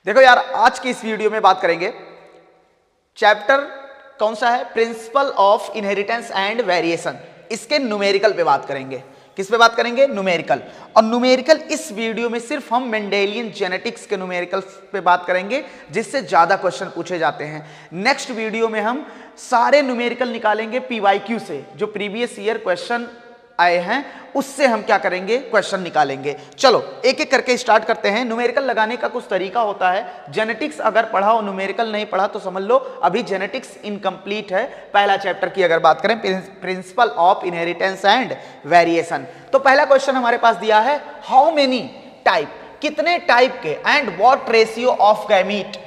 देखो यार, आज की इस वीडियो में बात करेंगे चैप्टर कौन सा है, principal of inheritance and variation. इसके न्यूमेरिकल पे बात करेंगे। किस पे बात करेंगे? न्यूमेरिकल। और न्यूमेरिकल इस वीडियो में सिर्फ हम मेंडेलियन जेनेटिक्स के न्यूमेरिकल पे बात करेंगे, जिससे ज्यादा क्वेश्चन पूछे जाते हैं। नेक्स्ट वीडियो में हम सारे न्यूमेरिकल निकालेंगे पीवाईक्यू से, जो प्रीवियस ईयर क्वेश्चन आए हैं उससे हम क्या करेंगे, क्वेश्चन निकालेंगे। चलो एक एक करके स्टार्ट करते हैं। न्यूमेरिकल लगाने का कुछ तरीका होता है। जेनेटिक्स अगर पढ़ा और न्यूमेरिकल नहीं पढ़ा तो समझ लो अभी जेनेटिक्स इनकम्प्लीट है। पहला चैप्टर की अगर बात करें, principle of inheritance and variation, तो पहला क्वेश्चन हमारे पास दिया है, हाउ मेनी टाइप, कितने टाइप के and what ratio of gamete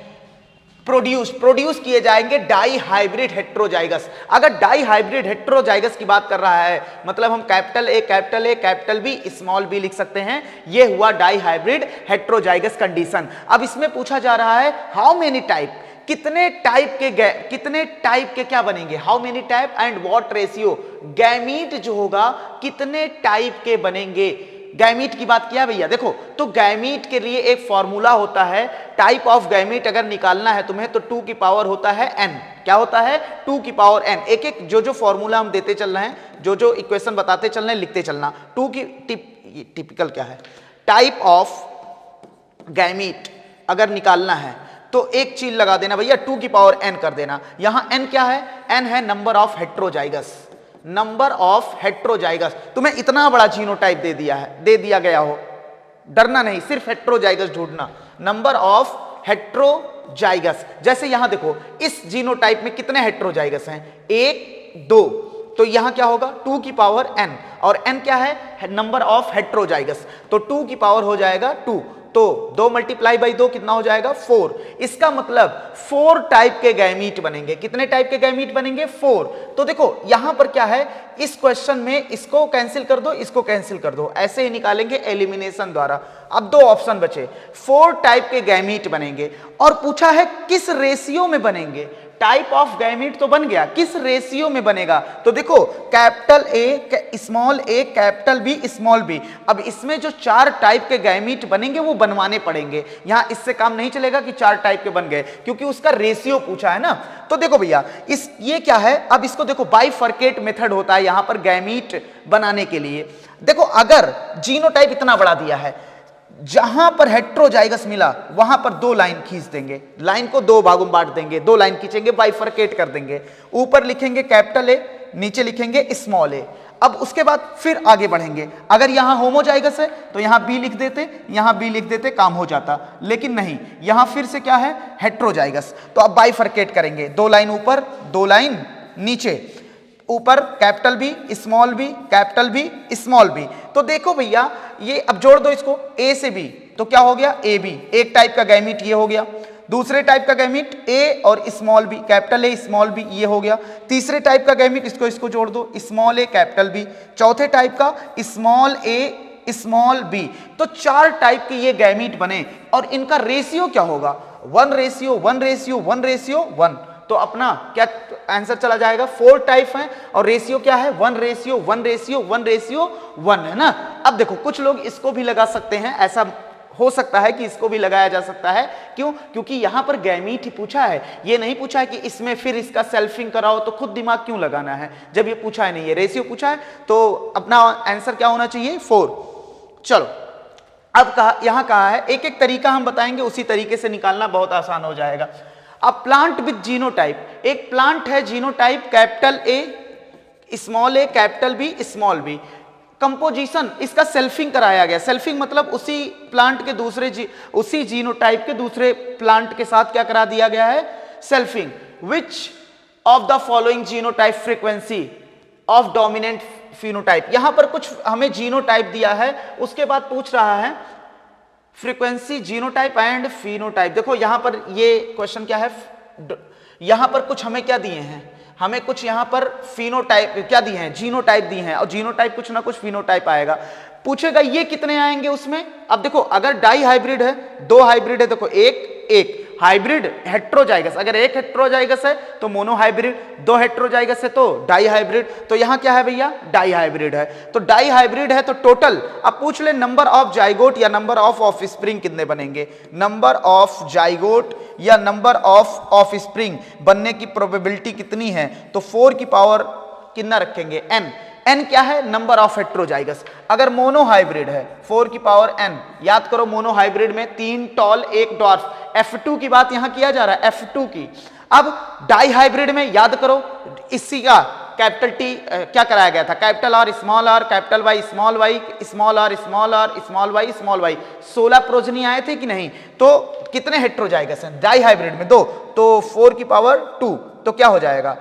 produce किए जाएंगे डाई हाइब्रिड हेट्रोजाइगस। अगर डाई हाइब्रिड हेट्रोजाइगस की बात कर रहा है, मतलब हम capital A capital B small B लिख सकते हैं। यह हुआ डाई हाइब्रिड हेट्रोजाइगस कंडीशन। अब इसमें पूछा जा रहा है हाउ मेनी टाइप, कितने टाइप के क्या बनेंगे, how many type and what ratio, gamete जो होगा कितने टाइप के बनेंगे। गैमीट की बात किया भैया, देखो तो गैमीट के लिए एक फॉर्मूला होता है। टाइप ऑफ गैमीट अगर निकालना है तुम्हें तो 2 की पावर होता है n। क्या होता है? 2 की पावर n। एक एक जो फॉर्मूला हम देते चल रहे हैं, जो इक्वेशन बताते चल रहे हैं, लिखते चलना। 2 की टिपिकल क्या है, टाइप ऑफ गैमीट अगर निकालना है तो एक चीज लगा देना भैया, 2 की पावर n कर देना। यहां n क्या है? n है number of heterozygous, number of heterozygous. तुम्हें इतना बड़ा जीनोटाइप दे दिया गया हो, डरना नहीं, सिर्फ हेट्रोजाइगस ढूंढना, नंबर ऑफ हेट्रोजाइगस। जैसे यहां देखो इस जीनोटाइप में कितने हेट्रोजाइगस हैं, 1 2, तो यहां क्या होगा 2 की पावर n, और n क्या है? नंबर ऑफ हेट्रोजाइगस, तो 2 की पावर हो जाएगा 2, तो 2 मल्टीप्लाई बाई 2 कितना हो जाएगा 4। इसका मतलब 4 टाइप के गैमीट बनेंगे। कितने टाइप के गैमीट बनेंगे? 4। तो देखो यहां पर क्या है, इस क्वेश्चन में इसको कैंसिल कर दो, इसको कैंसिल कर दो, ऐसे ही निकालेंगे एलिमिनेशन द्वारा। अब 2 ऑप्शन बचे, 4 टाइप के गैमीट बनेंगे और पूछा है किस रेशियो में बनेंगे। टाइप ऑफ गैमीट तो बन गया, किस रेशियो में बनेगा? तो देखो capital A small A capital B small B. अब इसमें जो 4 टाइप के गैमीट बनेंगे वो बनवाने पड़ेंगे। यहां इससे काम नहीं चलेगा कि 4 टाइप के बन गए, क्योंकि उसका रेशियो पूछा है ना। तो देखो भैया ये क्या है, अब इसको देखो बाइफर्केट मेथड होता है यहां पर गैमीट बनाने के लिए। देखो अगर जीनोटाइप इतना बड़ा दिया है, जहां पर हेट्रोजाइगस मिला वहां पर 2 लाइन खींच देंगे, लाइन को 2 भागों में बांट देंगे, 2 लाइन खींचेंगे, बाइफर्केट कर देंगे। ऊपर लिखेंगे कैपिटल ए, नीचे लिखेंगे स्मॉल ए। अब उसके बाद फिर आगे बढ़ेंगे। अगर यहां होमोजाइगस है तो यहां बी लिख देते, यहां बी लिख देते, काम हो जाता। लेकिन नहीं, यहां फिर से क्या है, हेट्रोजाइगस। तो अब बाइफर्केट करेंगे, 2 लाइन ऊपर 2 लाइन नीचे, ऊपर capital B small B capital B small B. तो देखो भैया ये अब जोड़ दो इसको, ए से बी, तो क्या हो गया ए बी। एक टाइप का गैमीट ये हो गया, दूसरे टाइप का गैमीट ए और small B, capital A small B, ये हो गया। तीसरे टाइप का गैमीट इसको जोड़ दो, स्मॉल ए कैपिटल बी। चौथे टाइप का स्मॉल ए स्मॉल बी। तो 4 टाइप के ये गैमीट बने और इनका रेशियो क्या होगा, 1:1:1:1:1। तो अपना क्या आंसर चला जाएगा, 4 टाइप हैं और रेशियो क्या है, 1:1:1:1 है ना। अब देखो कुछ लोग इसको भी लगा सकते हैं, ऐसा हो सकता है कि इसको भी लगाया जा सकता है। क्यों? क्योंकि यहां पर गैमीट ही पूछा है, ये नहीं पूछा है कि इसमें फिर इसका सेल्फिंग कराओ, तो खुद दिमाग क्यों लगाना है जब ये पूछा है नहीं, ये रेशियो पूछा है। तो अपना आंसर क्या होना चाहिए, 4। चलो अब यहां कहा है, एक एक तरीका हम बताएंगे, उसी तरीके से निकालना बहुत आसान हो जाएगा। अब प्लांट विद जीनोटाइप, एक प्लांट है genotype capital A small A capital B small B. Composition इसका सेल्फिंग कराया गया। सेल्फिंग मतलब उसी प्लांट के उसी जीनोटाइप के दूसरे प्लांट के साथ क्या करा दिया गया है, selfing. Which of the following genotype frequency of dominant phenotype. यहां पर कुछ हमें जीनोटाइप दिया है, उसके बाद पूछ रहा है फ्रीक्वेंसी जीनोटाइप एंड फिनोटाइप। देखो यहां पर ये क्वेश्चन क्या है, यहां पर कुछ हमें क्या दिए हैं, हमें कुछ यहां पर फिनोटाइप क्या दिए हैं, जीनोटाइप दिए हैं, और जीनोटाइप कुछ ना कुछ फिनोटाइप आएगा। पूछेगा ये कितने आएंगे उसमें। अब देखो अगर डाई हाइब्रिड है, 2 हाइब्रिड है, देखो एक हाइब्रिड हेट्रोजाइगस, अगर एक हेट्रोजाइगस है तो मोनोहाइब्रिड, दो हेट्रोजाइगस है तो डाई हाइब्रिड। तो यहां क्या है भैया, डाई हाइब्रिड है। तो डाई हाइब्रिड है तो टोटल, अब पूछ ले नंबर ऑफ जाइगोट या नंबर ऑफ ऑफस्प्रिंग कितने बनेंगे। नंबर ऑफ जाइगोट या नंबर ऑफ ऑफस्प्रिंग बनने की प्रोबेबिलिटी कितनी है, तो 4 की पावर कितना रखेंगे, n। n क्या है, नंबर ऑफ हेट्रोजाइगस। अगर मोनोहाइब्रिड है 4 की पावर n, याद करो मोनोहाइब्रिड में 3 टॉल 1 डॉर्फ, F2 की बात यहां किया जा रहा है, F2 की। अब डाई हाइब्रिड में याद करो इसी का कैपिटल टी क्या कराया गया था, capital R small R, capital Y small Y, small R small R, small Y small Y. 16 progeny आए थे कि नहीं, तो कितने हेट्रोजाइगस हैं डाई हाइब्रिड में, 2, तो 4 की पावर 2, तो क्या हो जाएगा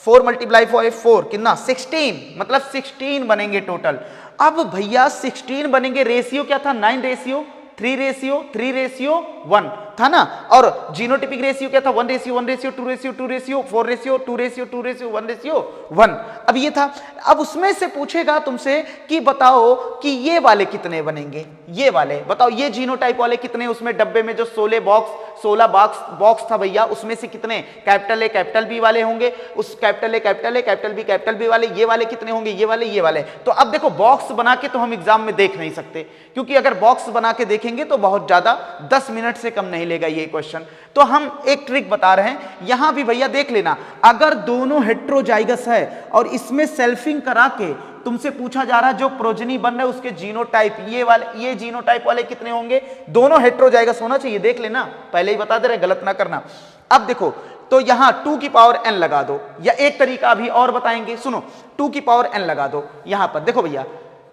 4 मल्टीप्लाई 4 कितना 16, मतलब 16 बनेंगे टोटल। अब भैया 16 बनेंगे, रेशियो क्या था 9:3:1 था ना, और जीनोटिपिक रेशियो क्या था 1:1:2:4:2:4:1:1। अब ये था। अब उसमें से पूछेगा तुमसे कि बताओ कि ये वाले कितने बनेंगे, ये वाले बताओ, ये जीनोटाइप वाले कितने, उसमें डब्बे में जो 16 बॉक्स था भैया, उसमें से कितने कैपिटल ए कैपिटल बी वाले होंगे, उस कैपिटल ए कैपिटल बी वाले, ये वाले कितने होंगे, ये वाले। तो अब देखो बॉक्स बना के तो हम एग्जाम में देख नहीं सकते, क्योंकि अगर बॉक्स बना के देखेंगे तो बहुत ज्यादा 10 मिनट से कम नहीं लेगा ये क्वेश्चन। तो हम एक ट्रिक बता रहे हैं, यहां भी भैया देख लेना, अगर दोनों हेट्रोजाइगस है और इसमें सेल्फिंग करा के तुमसे पूछा जा रहा है जो प्रोजनी बन रहे उसके जीनोटाइप, ये जीनोटाइप वाले कितने होंगे, दोनों हेट्रोजाइगस होना चाहिए, देख लेना, पहले ही बता दे रहे, गलत ना करना। अब देखो तो यहां 2 की पावर n लगा दो, या एक तरीका अभी और बताएंगे, सुनो 2 की पावर n लगा दो यहां पर, देखो भैया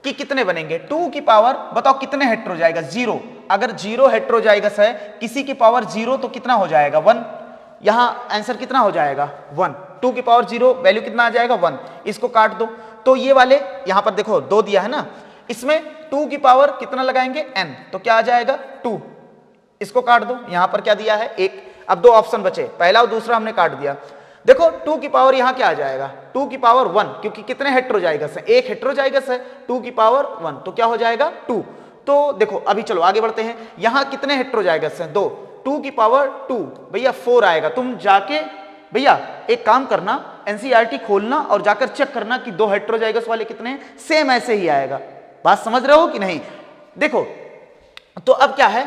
कि कितने बनेंगे, 2 की पावर बताओ कितने हेट्रोजाइगस, 0। अगर 0 हेट्रोजाइगस है किसी की पावर 0 तो कितना हो जाएगा 1, यहां आंसर कितना हो जाएगा 1, 2 की पावर 0 वैल्यू कितना आ जाएगा 1, इसको काट दो। तो ये वाले यहां पर देखो 2 दिया है ना, इसमें 2 की पावर कितना लगाएंगे n, तो क्या आ जाएगा 2, इसको काट दो, यहां पर क्या दिया है 1। अब 2 ऑप्शन बचे, पहला और दूसरा हमने काट दिया। देखो 2 की पावर यहां क्या आ जाएगा, 2 की पावर 1, क्योंकि कितने हेट्रोजाइगस है, एक हेट्रोजाइगस है, 2 की पावर 1 तो क्या हो जाएगा 2। तो देखो अभी चलो आगे बढ़ते हैं, यहां कितने हेट्रोजाइगस हैं 2, 2 की पावर 2 भैया 4 आएगा। तुम जाके भैया एक काम करना, एनसीईआरटी खोलना और जाकर चेक करना कि 2 हेट्रोजाइगस वाले कितने हैं, सेम ऐसे ही आएगा। बात समझ रहे हो कि नहीं, देखो तो अब क्या है,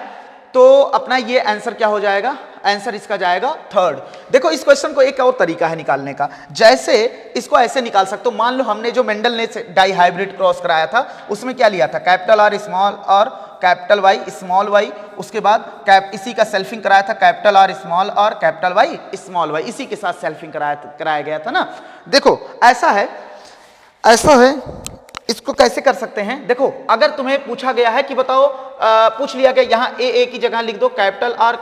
तो अपना ये आंसर क्या हो जाएगा, आंसर इसका जाएगा 3rd। देखो इस क्वेश्चन को एक और तरीका है निकालने का, जैसे इसको ऐसे निकाल सकते हो, मान लो हमने जो मेंडल ने डाई हाइब्रिड क्रॉस कराया था उसमें क्या लिया था, कैपिटल आर स्मॉल और कैपिटल वाई स्मॉल वाई, उसके बाद इसी का सेल्फिंग कराया था, कैपिटल आर स्मॉल और कैपिटल वाई स्मॉल वाई, इसी के साथ सेल्फिंग कराया गया था ना। देखो ऐसा है, इसको कैसे कर सकते हैं, देखो अगर तुम्हें पूछा गया है कि बताओ, पूछ लिया गया यहां ए की जगह लिख दो capital R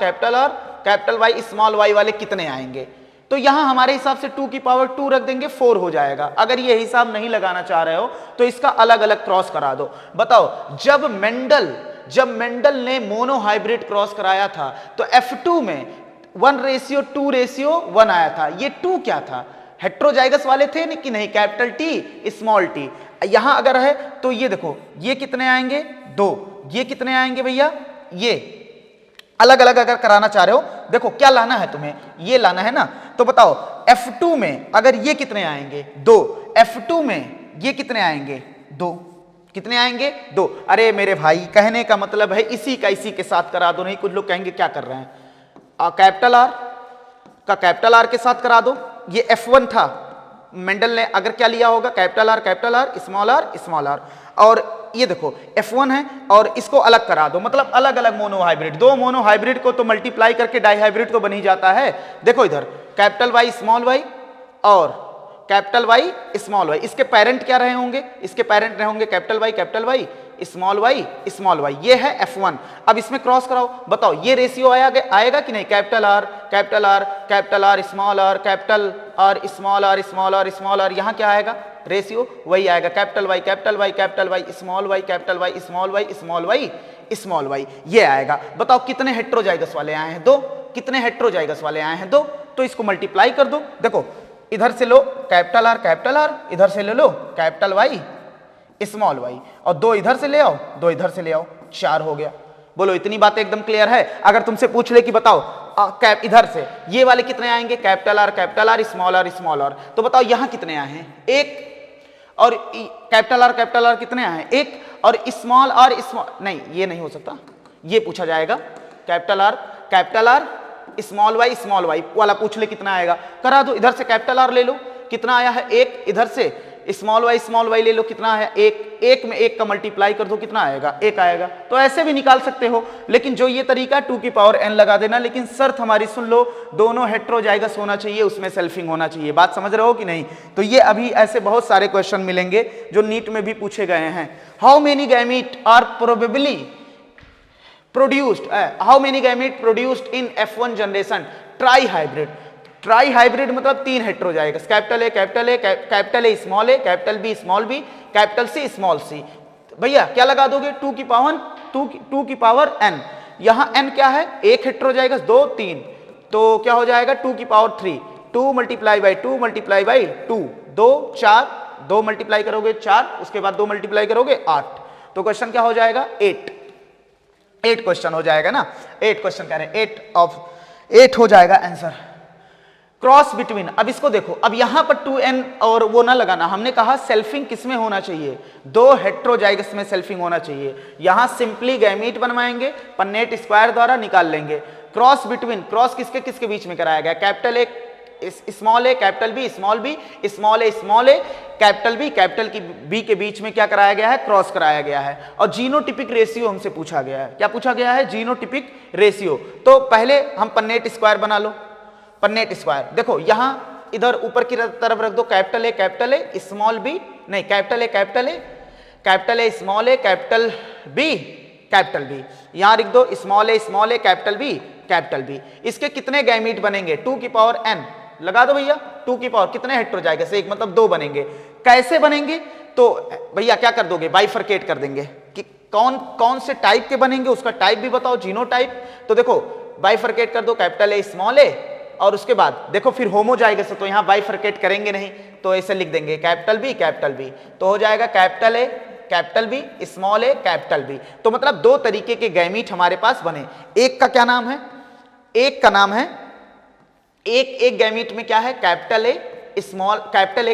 capital Y small Y वाले कितने आएंगे, तो यहां हमारे हिसाब से 2 की पावर 2 रख देंगे, 4 हो जाएगा। अगर ये हिसाब नहीं लगाना चाह रहे हो तो इसका अलग अलग क्रॉस करा दो। बताओ जब मेंडल ने मोनो हाइब्रिड क्रॉस कराया था तो F2 में 1:2:1 आया था, ये 2 क्या था, हेट्रोजाइगस वाले थे कि नहीं, कैपिटल टी स्मॉल टी। यहां अगर है तो ये देखो ये कितने आएंगे 2, ये कितने आएंगे भैया, ये अलग अलग अगर कराना चाह रहे हो, देखो क्या लाना है तुम्हें, ये लाना है ना। तो बताओ F2 में अगर ये कितने आएंगे 2, F2 में ये कितने आएंगे 2, कितने आएंगे 2। अरे मेरे भाई कहने का मतलब है इसी का इसी के साथ करा दो, नहीं कुछ लोग कहेंगे क्या कर रहे हैं, कैपिटल आर का कैपिटल आर के साथ करा दो। ये F1 था, मेंडल ने अगर क्या लिया होगा, कैपिटल आर स्मॉल आर, और ये देखो F1 है और इसको अलग करा दो, मतलब अलग अलग मोनो हाइब्रिड, 2 मोनो हाइब्रिड को तो मल्टीप्लाई करके डाई हाइब्रिड तो बन ही जाता है। देखो इधर कैपिटल वाई स्मॉल वाई और कैपिटल वाई स्मॉल वाई, इसके पेरेंट क्या रहे होंगे, इसके पेरेंट रहे होंगे कैपिटल वाई स्मॉल वाई, ये है F1। अब इसमें क्रॉस कराओ, बताओ ये रेशियो आएगा कि नहीं, capital R small R, capital R small R, यहां क्या आएगा रेशियो, वही आएगा कैपिटल वाई स्मॉल वाई, ये आएगा। बताओ कितने हेट्रोजाइगस वाले आए हैं 2, कितने हेट्रोजाइगस वाले आए हैं 2, तो इसको मल्टीप्लाई कर दो। देखो इधर से लो कैपिटल आर, इधर से ले लो कैपिटल वाई स्मॉल वाई, और 2 इधर से ले आओ 2 इधर से ले आओ, 4 हो गया। बोलो इतनी बातें एकदम क्लियर है। अगर तुमसे पूछ ले कि बताओ कैप इधर से ये वाले कितने आएंगे, कैपिटल आर स्मॉल आर, तो बताओ यहां कितने आए हैं, एक, और कैपिटल आर कितने आए हैं, एक, और स्मॉल आर नहीं ये नहीं हो सकता, ये पूछा जाएगा कैपिटल आर स्मॉल वाई वाला पूछ ले कितना आएगा, करा दो। इधर से कैपिटल आर ले लो कितना आया है एक, इधर से स्मॉल वाई ले लो कितना है एक, एक में एक का मल्टीप्लाई कर दो कितना आएगा, एक आएगा। तो ऐसे भी निकाल सकते हो, लेकिन जो ये तरीका 2 की पावर n लगा देना, लेकिन शर्त हमारी सुन लो, दोनों हेट्रोजाइगस होना चाहिए, उसमें सेल्फिंग होना चाहिए। बात समझ रहे हो कि नहीं? तो ये अभी ऐसे बहुत सारे क्वेश्चन मिलेंगे जो नीट में भी पूछे गए हैं। How many gamete are probably produced in F1 generation trihybrid. Trihybrid मतलब 3 heterozygous, capital A small A, capital B small B, capital C small C. भैया क्या लगा दोगे, 2 की पावर n, यहां n क्या है, एक हेट्रोजाइगस 2 3, तो क्या हो जाएगा 2 की पावर 3, 2 मल्टीप्लाई बाई 2 2 4, 2 मल्टीप्लाई करोगे 4, उसके बाद 2 मल्टीप्लाई करोगे 8, तो क्वेश्चन क्या हो जाएगा 8 क्वेश्चन हो जाएगा ना, 8 क्वेश्चन कह रहे हैं, 8 हो जाएगा आंसर। क्रॉस बिटवीन, अब इसको देखो, अब यहां पर 2n और वो ना लगाना, हमने कहा सेल्फिंग किसमें होना चाहिए, 2 हेट्रोजाइगस में सेल्फिंग होना चाहिए। यहां सिंपली गैमीट बनवाएंगे, पन्नेट स्क्वायर द्वारा निकाल लेंगे। क्रॉस बिटवीन, क्रॉस किसके किसके बीच में कराया गया, capital A small A, capital B small B, small A capital की बी के बीच में क्या कराया गया है, क्रॉस कराया गया है। और जीनोटिपिक रेशियो हमसे पूछा गया है, क्या पूछा गया है, जीनोटिपिक रेशियो। तो पहले हम पन्नेट स्क्वायर बना लो, पन्नेट स्क्वायर देखो, यहां इधर ऊपर की तरफ रख दो कैपिटल ए स्मॉल बी, नहीं capital A small A, capital B, यहां लिख दो स्मॉल ए कैपिटल बी। इसके कितने गैमीट बनेंगे, 2 की पावर n लगा दो भैया, 2 की पावर कितने हेट्रोजाइगस, एक मतलब 2 बनेंगे। कैसे बनेंगे, तो भैया क्या कर दोगे, बाइफरकेट कर देंगे कि कौन कौन से टाइप के बनेंगे, उसका टाइप भी बताओ, जीनोटाइप। तो देखो बाइफरकेट कर दो, कैपिटल ए स्मॉल ए, और उसके बाद देखो फिर होमोजाइगस, तो यहां बाइफरकेट करेंगे नहीं, तो ऐसे लिख देंगे कैपिटल बी, तो हो जाएगा capital A capital B small A capital B. तो मतलब 2 तरीके के गैमीट हमारे पास बने। एक का क्या नाम है, एक का नाम है, एक गैमीट में क्या है, कैपिटल ए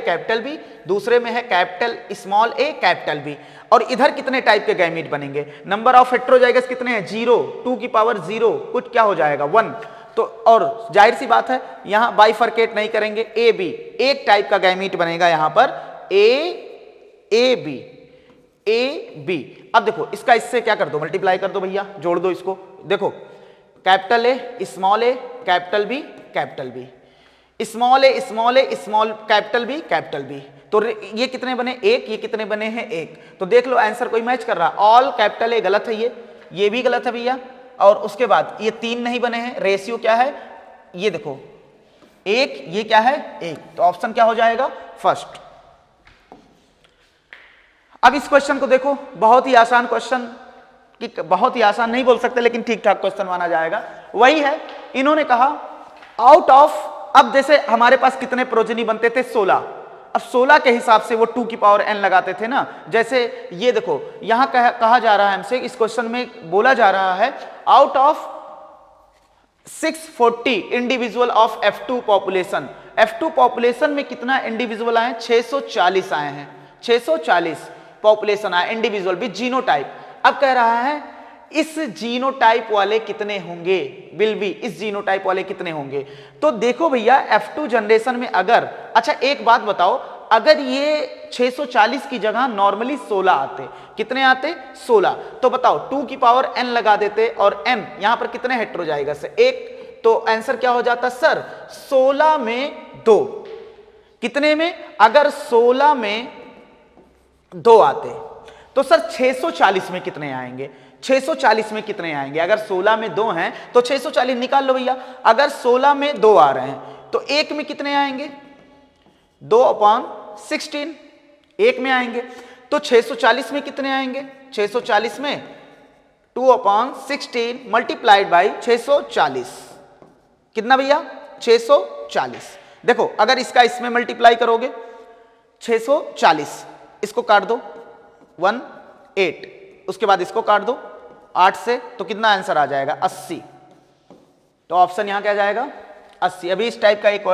कैपिटल बी, दूसरे में है capital small A capital B. और इधर कितने टाइप के गैमीट बनेंगे, नंबर ऑफ हेट्रोजाइगस कितने हैं, 0, 2 की पावर 0, कुछ क्या हो जाएगा 1। तो और जाहिर सी बात है यहां बाइफरकेट नहीं करेंगे, ए बी, एक टाइप का गैमीट बनेगा यहां पर, ए बी। अब देखो इसका इससे क्या कर दो, मल्टीप्लाई कर दो भैया, जोड़ दो इसको, देखो capital A small capital B, small A small capital B, तो ये कितने बने, एक, ये कितने बने हैं, एक। तो देख लो आंसर कोई मैच कर रहा, ऑल कैपिटल ए गलत है, ये भी गलत है भैया। और उसके बाद ये 3 नहीं बने हैं, रेशियो क्या है, ये देखो एक, ये क्या है 1, तो ऑप्शन क्या हो जाएगा फर्स्ट। अब इस क्वेश्चन को देखो, बहुत ही आसान क्वेश्चन, कि बहुत ही आसान नहीं बोल सकते लेकिन ठीक ठाक क्वेश्चन माना जाएगा। वही है, इन्होंने कहा आउट ऑफ, अब जैसे हमारे पास कितने प्रोजेनी बनते थे 16, अब 16 के हिसाब से वो 2 की पावर n लगाते थे ना। जैसे ये देखो यहां कहा जा रहा है हमसे, इस क्वेश्चन में बोला जा रहा है out of 640 individual of F2 population, F2 population में कितना इंडिविजुअल आए, 640 आए हैं, 640 पॉपुलेशन आए इंडिविजुअल विद जीनोटाइप। अब कह रहा है इस जीनोटाइप वाले कितने होंगे, विल बी, इस जीनोटाइप वाले कितने होंगे। तो देखो भैया F2 जनरेशन में अगर, अच्छा एक बात बताओ, अगर ये 640 की जगह नॉर्मली 16 आते, कितने आते 16, तो बताओ 2 की पावर n लगा देते, और n यहां पर कितने हेट्रोजाइगस है, एक, तो आंसर क्या हो जाता सर 16 में 2, कितने में, अगर 16 में 2 आते तो सर 640 में कितने आएंगे, 640 में कितने आएंगे, अगर 16 में 2 हैं तो 640 निकाल लो भैया। अगर 16 में 2 आ रहे हैं तो 1 में कितने आएंगे, 2/16, 1 में आएंगे। तो 640 में कितने आएंगे, 640 में 2/16 मल्टीप्लाइड बाई 640, कितना भैया 640। देखो अगर इसका इसमें मल्टीप्लाई करोगे 640, इसको काट दो 1 8, उसके बाद इसको काट दो 8 से, तो कितना आंसर आ जाएगा 80। तो ऑप्शन यहां क्या जाएगा 80। अभी इस टाइप का एक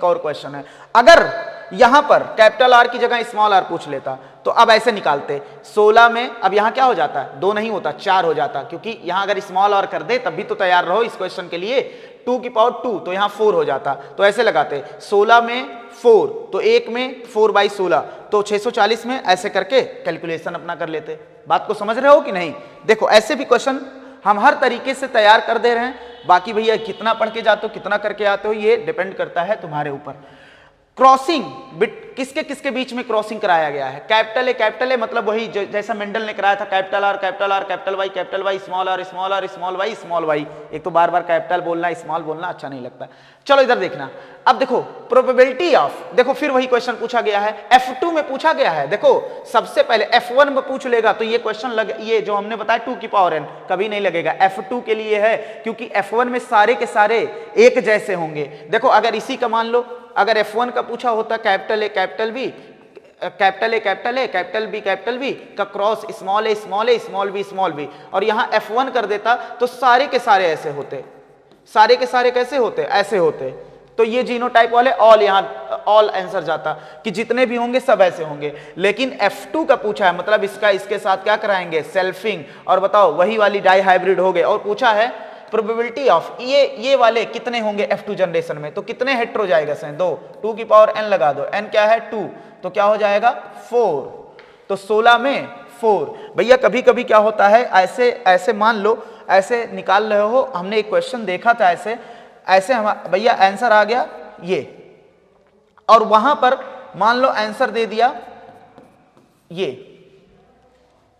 और क्वेश्चन है। अगर यहां पर कैपिटल आर की जगह स्मॉल आर पूछ लेता तो अब ऐसे निकालते 16 में, अब यहां क्या हो जाता है 2 नहीं होता 4 हो जाता, क्योंकि यहां अगर स्मॉल आर कर दे तब भी तो तैयार रहो इस क्वेश्चन के लिए, 2 की पावर 2 तो यहां 4 हो जाता। तो ऐसे लगाते 16 में 4 तो 1 में 4/16 तो 640 में, ऐसे करके कैलकुलेशन अपना कर लेते। बात को समझ रहे हो कि नहीं? देखो ऐसे भी क्वेश्चन हम हर तरीके से तैयार कर दे रहे हैं। बाकी भैया कितना पढ़ के जाते हो कितना करके आते हो ये डिपेंड करता है तुम्हारे ऊपर। क्रॉसिंग किसके किसके बीच में क्रॉसिंग कराया गया है? कैपिटल ए मतलब वही जैसा मेंडल ने कराया था, capital R capital Y small R small Y. एक तो बार बार कैपिटल बोलना स्मॉल बोलना अच्छा नहीं लगता। चलो इधर देखना। अब देखो प्रोबेबिलिटी ऑफ, देखो फिर वही क्वेश्चन पूछा गया है, F2 में पूछा गया है। देखो सबसे पहले F1 में पूछ लेगा तो ये क्वेश्चन ये जो हमने बताया 2 की पावर n कभी नहीं लगेगा, F2 के लिए है, क्योंकि F1 में सारे के सारे एक जैसे होंगे। देखो अगर इसी का मान लो, अगर F1 का पूछा होता capital A capital B capital B का क्रॉस स्मॉल बी और यहां F1 कर देता तो सारे के सारे ऐसे होते, सारे के सारे कैसे होते ऐसे होते। तो ये जीनोटाइप वाले ऑल, यहां ऑल आंसर जाता कि जितने भी होंगे सब ऐसे होंगे। लेकिन F2 का पूछा है मतलब इसका इसके साथ क्या कराएंगे सेल्फिंग, और बताओ वही वाली डाई हाइब्रिड हो गए। और पूछा है प्रोबेबिलिटी ऑफ ये वाले कितने होंगे F2 जनरेशन में, तो कितने हेट्रोजाइगस हैं 2, 2 की पावर n लगा दो, n क्या है 2 तो क्या हो जाएगा 4, तो 16 में 4। भैया कभी कभी क्या होता है ऐसे मान लो ऐसे निकाल रहे हो, हमने एक क्वेश्चन देखा था ऐसे हम भैया आंसर आ गया ये, और वहां पर मान लो आंसर दे दिया ये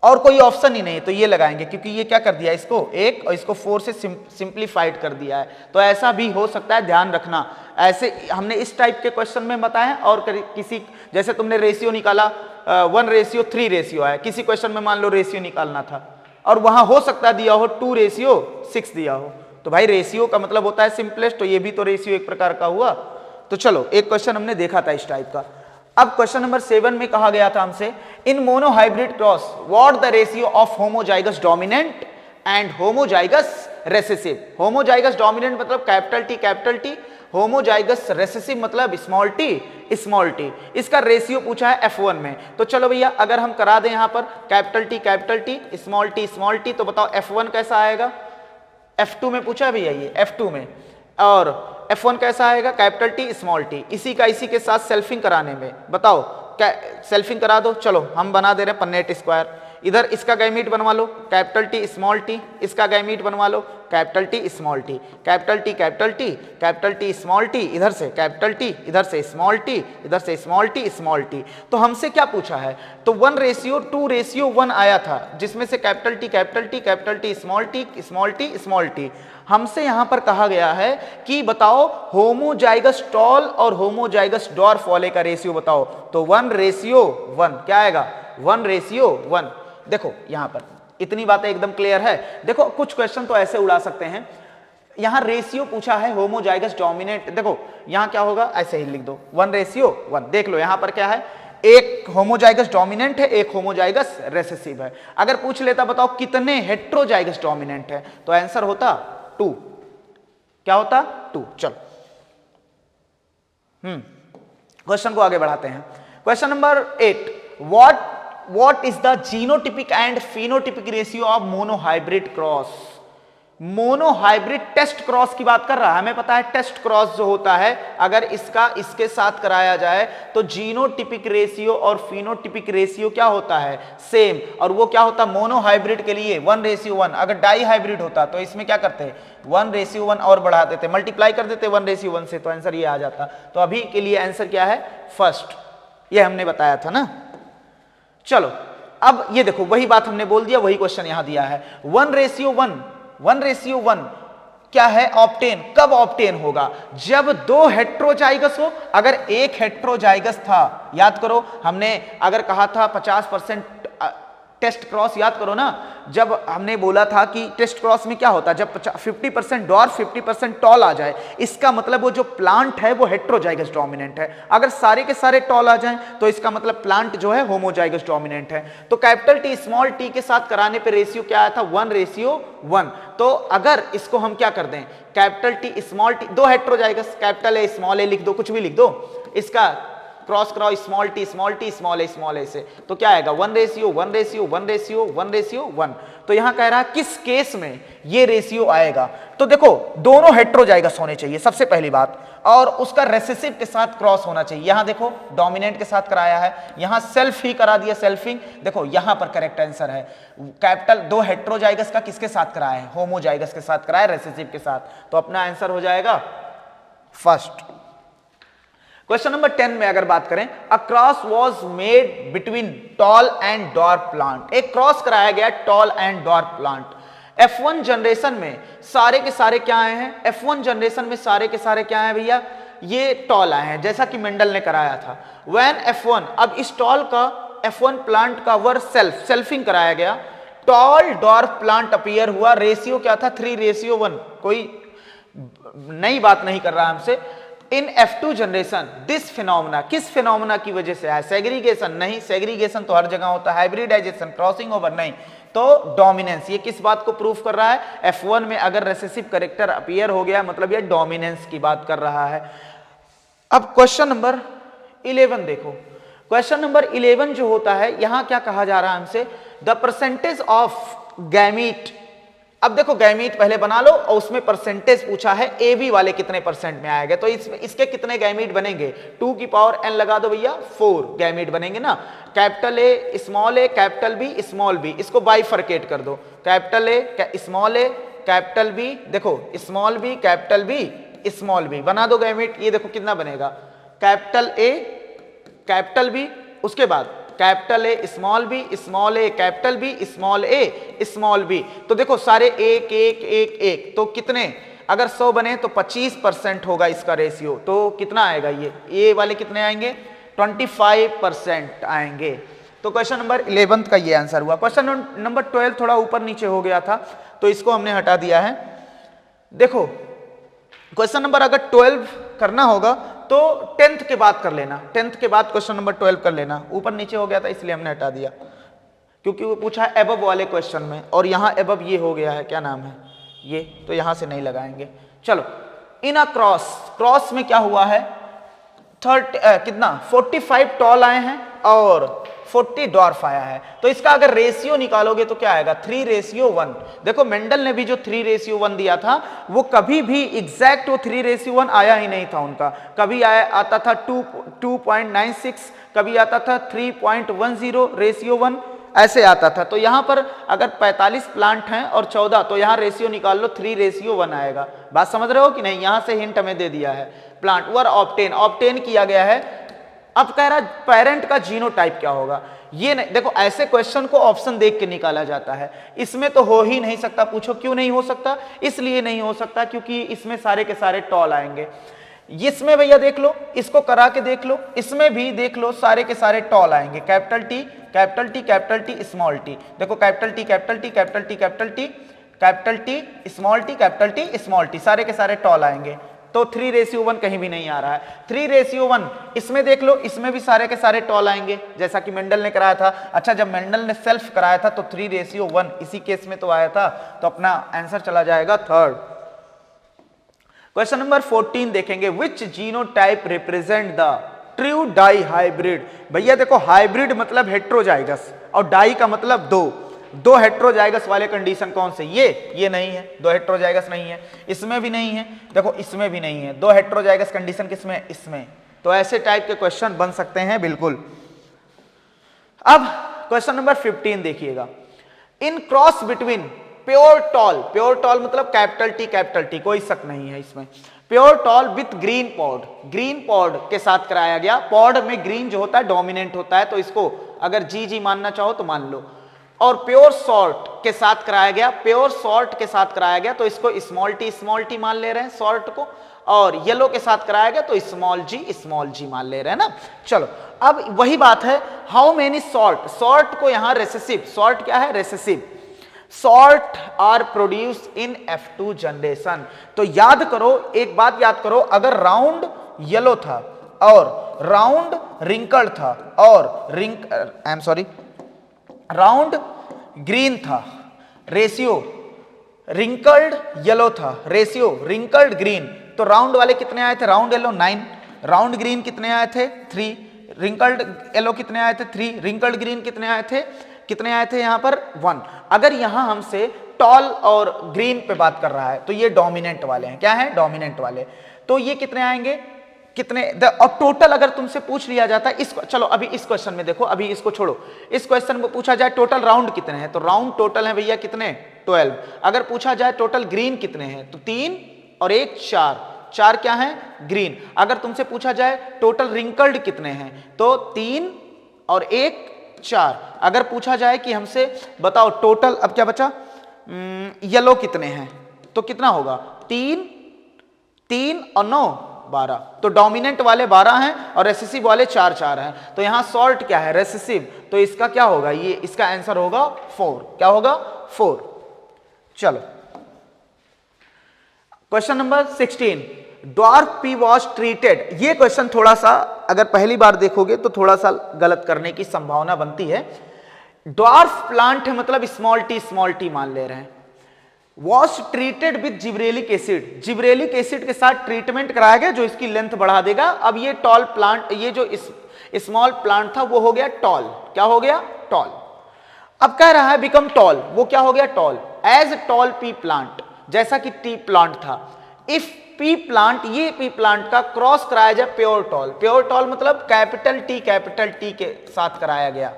और कोई ऑप्शन ही नहीं तो ये लगाएंगे, क्योंकि ये क्या कर दिया इसको 1 और इसको 4 से सिंप्लीफाइड कर दिया है। तो ऐसा भी हो सकता है, ध्यान रखना। ऐसे हमने इस टाइप के क्वेश्चन में बताया। और किसी जैसे तुमने रेशियो निकाला 1:3 रेशियो है, किसी क्वेश्चन में मान लो रेशियो निकालना था और वहां हो सकता है दिया हो 2:6 दिया हो, तो भाई रेशियो का मतलब होता है सिंपलेस्ट, तो ये भी तो रेशियो एक प्रकार का हुआ। तो चलो एक क्वेश्चन हमने देखा था इस टाइप का। अब क्वेश्चन नंबर 7 में कहा गया था हमसे in monohybrid cross what the ratio of homozygous dominant and homozygous recessive. Homozygous dominant मतलब कैपिटल टी, होमोजाइगस रेसेसिव मतलब स्मॉल टी। इसका रेशियो पूछा है F1 में। तो चलो भैया अगर हम करा दें यहां पर कैपिटल टी स्मॉल टी तो बताओ F1 कैसा आएगा? F2 में पूछा है भैया ये F2 में, और F1 कैसा आएगा कैपिटल टी स्मॉल टी। इसी के साथ सेल्फिंग कराने में बताओ क्या सेल्फिंग करा दो। चलो हम बना दे रहे हैं पन्नेट स्क्वायर। इधर इसका गैमीट बनवा लो कैपिटल टी स्मॉल टी, इसका गैमीट बनवा लो capital T small T, capital T small T, इधर से कैपिटल टी, इधर से स्मॉल टी, इधर से स्मॉल टी। तो हमसे क्या पूछा है? तो 1:2:1 आया था, जिसमें से कैपिटल टी स्मॉल टी। हमसे यहां पर कहा गया है कि बताओ होमोजाइगस टॉल और होमोजाइगस डॉर्फ वाले का रेशियो बताओ। तो 1:1 क्या आएगा 1:1। देखो यहां पर इतनी बातें एकदम क्लियर है। देखो कुछ क्वेश्चन तो ऐसे उड़ा सकते हैं, यहां रेशियो पूछा है होमोजाइगस डोमिनेंट, देखो यहां क्या होगा ऐसे ही लिख दो 1:1। देख लो यहां पर क्या है, एक होमोजाइगस डोमिनेंट है, एक होमोजाइगस रेसेसिव है। अगर पूछ लेता बताओ कितने हेट्रोजाइगस डोमिनेंट है तो आंसर होता 2। क्या होता 2। चलो क्वेश्चन को आगे बढ़ाते हैं। Question number 8 what is the genotypic and phenotypic ratio of monohybrid cross। Monohybrid test cross की बात कर रहा है। हमें पता है टेस्ट क्रॉस जो होता है अगर इसका इसके साथ कराया जाए तो जीनोटिपिक रेशियो और फिनोटिपिक रेशियो क्या होता है सेम, और वो क्या होता मोनोहाइब्रिड के लिए 1:1। अगर डाई हाइब्रिड होता तो इसमें क्या करते 1:1 और बढ़ा देते, मल्टीप्लाई कर देते 1:1 से, तो आंसर ये आ जाता। तो अभी के लिए आंसर क्या है फर्स्ट, ये हमने बताया था ना। चलो अब ये देखो वही बात हमने बोल दिया, वही क्वेश्चन यहां दिया है 1:1 क्या है ऑब्टेन, कब ऑब्टेन होगा जब 2 हेट्रोजाइगस हो। अगर एक हेट्रोजाइगस था, याद करो हमने अगर कहा था 50% टेस्ट क्रॉस याद करो ना, जब हमने बोला था कि टेस्ट क्रॉस में क्या होता है, जब 50% डॉर्फ 50% टॉल आ जाए, इसका मतलब वो जो प्लांट है वो हेट्रोजाइगस डोमिनेंट है। अगर सारे के सारे टॉल आ जाएं तो इसका मतलब प्लांट जो है होमोजाइगस डोमिनेंट है। तो कैपिटल टी स्मॉल टी के साथ कराने पे रेशियो क्या आया था, 1:1। तो अगर इसको हम क्या कर दें, कैपिटल टी स्मॉल टी, दो हेट्रोजाइगस, कैपिटल ए स्मॉल ए लिख दो, कुछ भी लिख दो, इसका क्रॉस कराओ स्मॉल टी स्मॉल ए से, तो क्या आएगा 1:1:1:1:1:1। तो यहां कह रहा है किस केस में ये रेशियो आएगा। तो देखो दोनों हेट्रोजाइगस होने चाहिए सबसे पहली बात, और उसका रेसेसिव के साथ क्रॉस होना चाहिए। यहां देखो डोमिनेंट के साथ कराया है, यहां सेल्फ ही करा दिया, सेल्फिंग। देखो यहां पर करेक्ट आंसर है कैपिटल, दो हेट्रोजाइगस का किसके साथ कराया है, होमोजाइगस के साथ कराया, रेसेसिव के साथ। तो अपना आंसर हो जाएगा फर्स्ट। क्वेश्चन नंबर 10 में अगर बात करें, a cross was made between tall and dwarf plant, एक क्रॉस कराया गया tall and dwarf plant. F1 generation में सारे के सारे क्या आए हैं, F1 जनरेशन में सारे के सारे क्या आए भैया, ये टॉल आए हैं, जैसा कि मेंडल ने कराया था। व्हेन F1, अब इस टॉल का F1 प्लांट का वर सेल्फिंग कराया गया, टॉल डॉर्फ प्लांट अपीयर हुआ, रेशियो क्या था 3:1। कोई नई बात नहीं कर रहा हमसे। इन F2 जनरेशन दिस फिनोमेना, किस फिनोमेना की वजह से है, सेग्रीगेशन नहीं, सेग्रीगेशन तो हर जगह होता है, हाइब्रिडाइजेशन, क्रॉसिंग ओवर नहीं, तो डोमिनेंस। ये किस बात को प्रूफ कर रहा है, F1 में अगर रेसेसिव कैरेक्टर अपीयर हो गया मतलब ये डोमिनेंस की बात कर रहा है। अब क्वेश्चन नंबर 11 देखो, क्वेश्चन नंबर 11 जो होता है, यहां क्या कहा जा रहा है हमसे, द परसेंटेज ऑफ गैमीट। अब देखो गैमीट पहले बना लो और उसमें परसेंटेज पूछा है, ए बी वाले कितने परसेंट में आएगा, तो इसके कितने गैमीट बनेंगे, 2 की पावर n लगा दो भैया, 4 गैमीट बनेंगे ना। Capital A capital B small B, इसको बाइफरकेट कर दो, capital A small A capital B, देखो small B capital B small B, बना दो गैमीट। ये देखो कितना बनेगा, कैपिटल ए कैपिटल बी, उसके बाद capital A small A capital B small A small B. तो देखो सारे एक एक एक एक, तो कितने, अगर 100 बने तो 25% होगा इसका रेशियो, तो कितना आएगा, ये वाले कितने आएंगे, 25% आएंगे। तो क्वेश्चन नंबर 11 का ये आंसर हुआ। क्वेश्चन नंबर 12 थोड़ा ऊपर नीचे हो गया था तो इसको हमने हटा दिया है। देखो क्वेश्चन नंबर अगर 12 करना होगा तो 10th के बाद कर लेना, 10th के बाद क्वेश्चन नंबर 12 कर लेना, ऊपर नीचे हो गया था इसलिए हमने हटा दिया, क्योंकि वो पूछा है एबव वाले क्वेश्चन में, और यहां एबव ये हो गया है, क्या नाम है ये, तो यहां से नहीं लगाएंगे। चलो इन अ क्रॉस में क्या हुआ है, 45 टॉल आए हैं और 40 डॉर्फ आया है, तो इसका अगर रेशियो निकालोगे तो क्या आएगा, 3:1। देखो मेंडल ने भी जो 3:1 दिया था वो कभी भी एग्जैक्ट वो 3:1 आया ही नहीं था उनका, कभी आता था 2.96, कभी आता था 3.10:1 ऐसे आता था। तो यहां पर अगर 45 प्लांट हैं और 14, तो यहां रेशियो निकाल लो 3:1 आएगा। बात समझ रहे हो कि नहीं, यहां से हिंट हमें दे दिया है, प्लांट वर ऑब्टेन किया गया है। अब कह रहा पेरेंट का जीनोटाइप क्या होगा, ये नहीं, देखो ऐसे क्वेश्चन को ऑप्शन देख के निकाला जाता है, इसमें तो हो ही नहीं सकता। पूछो क्यों नहीं हो सकता, इसलिए नहीं हो सकता क्योंकि इसमें सारे के सारे टॉल आएंगे। इसमें भैया देख लो, इसको करा के देख लो, इसमें भी देख लो, सारे के सारे टॉल आएंगे, capital T capital T capital T small T. देखो capital T capital T capital T capital T capital T small T capital T small T, सारे के सारे टॉल आएंगे। तो 3:1 कहीं भी नहीं आ रहा है, 3:1 इसमें देख लो, इसमें भी सारे के सारे टॉल आएंगे जैसा कि मेंडल ने कराया था। अच्छा जब मेंडल ने सेल्फ कराया था तो 3:1 इसी केस में तो आया था, तो अपना आंसर चला जाएगा थर्ड। क्वेश्चन नंबर 14 देखेंगे, which genotype represent the true dihybrid. भैया देखो हाइब्रिड मतलब हेट्रोजाइगस और डाई का मतलब दो हेट्रोजाइगस वाले कंडीशन कौन से, ये नहीं है, दो हेट्रोजाइगस नहीं है, इसमें भी नहीं है, देखो इसमें भी नहीं है, दो हेट्रोजाइगस कंडीशन किसमें, इसमें। तो ऐसे टाइप के क्वेश्चन बन सकते हैं बिल्कुल। अब क्वेश्चन नंबर 15 देखिएगा, इन क्रॉस बिटवीन प्योर टॉल मतलब कैपिटल टी, कोई शक नहीं है इसमें, pure tall with green pod के साथ कराया गया। पॉड में ग्रीन जो होता है डोमिनेंट होता है, तो इसको अगर जी मानना चाहो तो मान लो। और प्योर सॉल्ट के साथ कराया गया, तो इसको स्मॉल टी मान ले रहे हैं सॉल्ट को। और येलो के साथ कराया गया तो स्मॉल जी मान ले रहे हैं ना। चलो अब वही बात है, हाउ मेनी सॉल्ट, सॉल्ट को यहां रेसेसिव, सॉल्ट क्या है recessive, salt are produce in F2 generation. तो याद करो, एक बात याद करो, अगर राउंड येलो था और राउंड रिंकल्ड था और राउंड ग्रीन था, रेशियो रिंकल्ड येलो था, रेशियो रिंकल्ड ग्रीन, तो राउंड वाले कितने आए थे, राउंड येलो 9, राउंड ग्रीन कितने आए थे 3, रिंकल्ड येलो कितने आए थे 3, रिंकल्ड ग्रीन कितने आए थे यहां पर 1। अगर यहां हमसे टॉल और ग्रीन पे बात कर रहा है तो ये डोमिनेंट वाले हैं, क्या है डोमिनेंट वाले, तो ये कितने आएंगे कितने, और टोटल अगर तुमसे पूछ लिया जाता है इसको, चलो अभी इस क्वेश्चन में देखो, अभी इसको छोड़ो, इस क्वेश्चन में पूछा जाए टोटल राउंड कितने हैं, तो राउंड टोटल है भैया कितने 12। अगर पूछा जाए टोटल ग्रीन कितने हैं तो 3 और 1 4, 4 क्या है ग्रीन। अगर तुमसे पूछा जाए टोटल रिंकल्ड कितने हैं तो 3 और 1 4। अगर पूछा जाए कि हमसे बताओ टोटल, अब क्या बचा, येलो कितने हैं तो कितना होगा 3 और 9 12, तो डोमिनेंट वाले 12 हैं और रेसेसिव वाले 4 4 हैं। तो यहां सॉल्ट क्या है रेसेसिव, तो इसका क्या होगा, ये इसका आंसर होगा 4, क्या होगा 4। चलो question number 16, dwarf P was treated. ये क्वेश्चन थोड़ा सा अगर पहली बार देखोगे तो थोड़ा सा गलत करने की संभावना बनती है। ड्वार्फ प्लांट है मतलब स्मॉल टी मान ले रहे हैं। Was treated with gibberellic acid, gibberellic acid के साथ ट्रीटमेंट कराया गया जो इसकी लेंथ बढ़ा देगा। अब ये टॉल प्लांट, ये जो स्मॉल प्लांट था वो हो गया टॉल, क्या हो गया टॉल। अब कह रहा है बिकम टॉल, वो क्या हो गया tall, as tall pea plant, जैसा कि टी प्लांट था। इफ पी प्लांट, ये पी प्लांट का क्रॉस कराया जाए प्योर टॉल, प्योर टॉल मतलब कैपिटल टी के साथ कराया गया।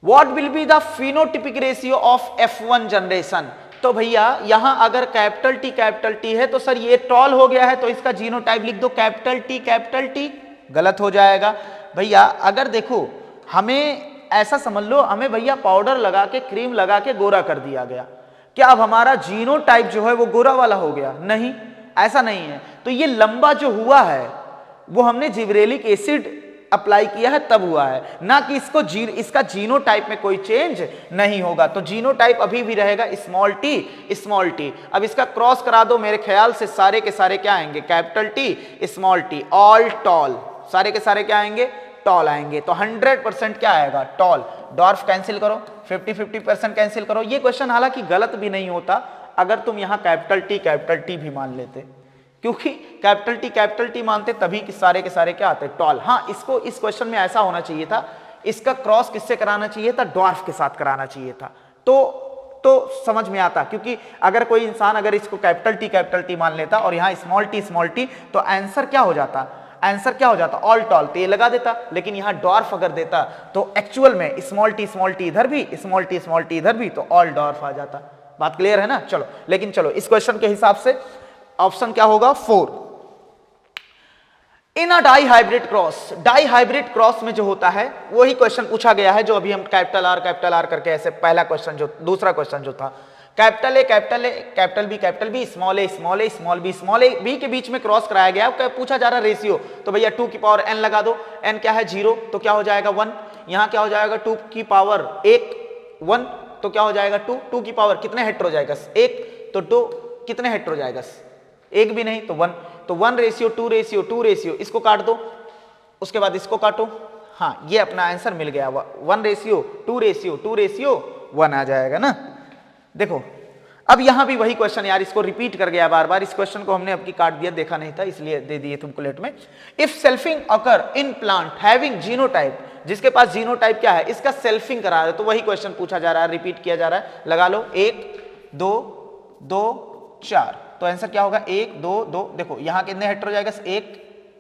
What will be the phenotypic ratio of F1 generation. तो भैया यहां अगर कैपिटल टी है तो सर ये टॉल हो गया है तो इसका जीनोटाइप लिख दो कैपिटल टी, गलत हो जाएगा भैया। अगर देखो हमें ऐसा समझ लो, हमें भैया पाउडर लगा के क्रीम लगा के गोरा कर दिया गया, क्या अब हमारा जीनोटाइप जो है वो गोरा वाला हो गया, नहीं ऐसा नहीं है। तो ये लंबा जो हुआ है वो हमने जिब्रेलिक एसिड अप्लाई किया है तब हुआ है, ना कि इसका जीनोटाइप में कोई चेंज नहीं होगा। तो जीनोटाइप अभी भी रहेगा स्मॉल टी। अब इसका क्रॉस करा दो, मेरे ख्याल से सारे के सारे क्या आएंगे capital T small T, all toll, सारे के सारे क्या आएंगे टॉल आएंगे। तो 100% क्या आएगा टॉल। डॉर्फ कैंसिल करो, 50% कैंसिल करो। ये क्वेश्चन हालांकि गलत भी नहीं होता अगर तुम यहां कैपिटल टी भी मान लेते, क्योंकि कैपिटल टी मानते तभी कि सारे के सारे क्या आते टॉल। हाँ, इसको इस क्वेश्चन में ऐसा होना चाहिए था, इसका क्रॉस किससे कराना चाहिए था, ड्वार्फ के साथ कराना चाहिए था, तो समझ में आता। क्योंकि अगर कोई इंसान अगर इसको कैपिटल टी मान लेता और यहाँ स्मॉल टी तो आंसर क्या हो जाता ऑल टॉल, तो ये लगा देता। लेकिन यहाँ ड्वार्फ अगर देता तो एक्चुअल में स्मॉल टी इधर भी, स्मॉल टी इधर भी, तो ऑल ड्वार्फ आ जाता। बात क्लियर है ना। चलो, लेकिन चलो इस क्वेश्चन के हिसाब से ऑप्शन क्या होगा 4। इन अ डाई हाइब्रिड क्रॉस में जो होता है वही क्वेश्चन पूछा गया है जो अभी हम कैपिटल आर करके ऐसे पहला क्वेश्चन जो दूसरा क्वेश्चन जो था capital A capital B small A B के बीच में क्रॉस कराया गया। पूछा जा रहा रेशियो, तो भैया 2 की पावर n लगा दो, n क्या है 0 तो क्या हो जाएगा 1, यहां क्या हो जाएगा 2 की पावर 1 तो क्या हो जाएगा 2 की पावर कितने हेक्टर हो जाएगा 1, तो 2 कितने हेक्टर हो जाएगा 1 भी नहीं तो 1, तो 1 रेशियो 2 रेशियो इसको काट दो, उसके बाद इसको काटो। हाँ, ये अपना आंसर मिल गया, 1 रेशियो 2 रेशियो 1 आ जाएगा ना। देखो अब यहां भी वही क्वेश्चन, यार इसको रिपीट कर गया बार बार, इस क्वेश्चन को हमने अब की काट दिया, देखा नहीं था इसलिए दे दिए तुमको लेट में। If selfing occur in plant having genotype, जिसके पास जीनोटाइप क्या है इसका सेल्फिंग करा रहा है, तो वही क्वेश्चन पूछा जा रहा है, रिपीट किया जा रहा है। लगा लो 1 2 2 4, तो आंसर क्या होगा 1 2 2। देखो यहां कितने हेक्टर हो जाएगा 1,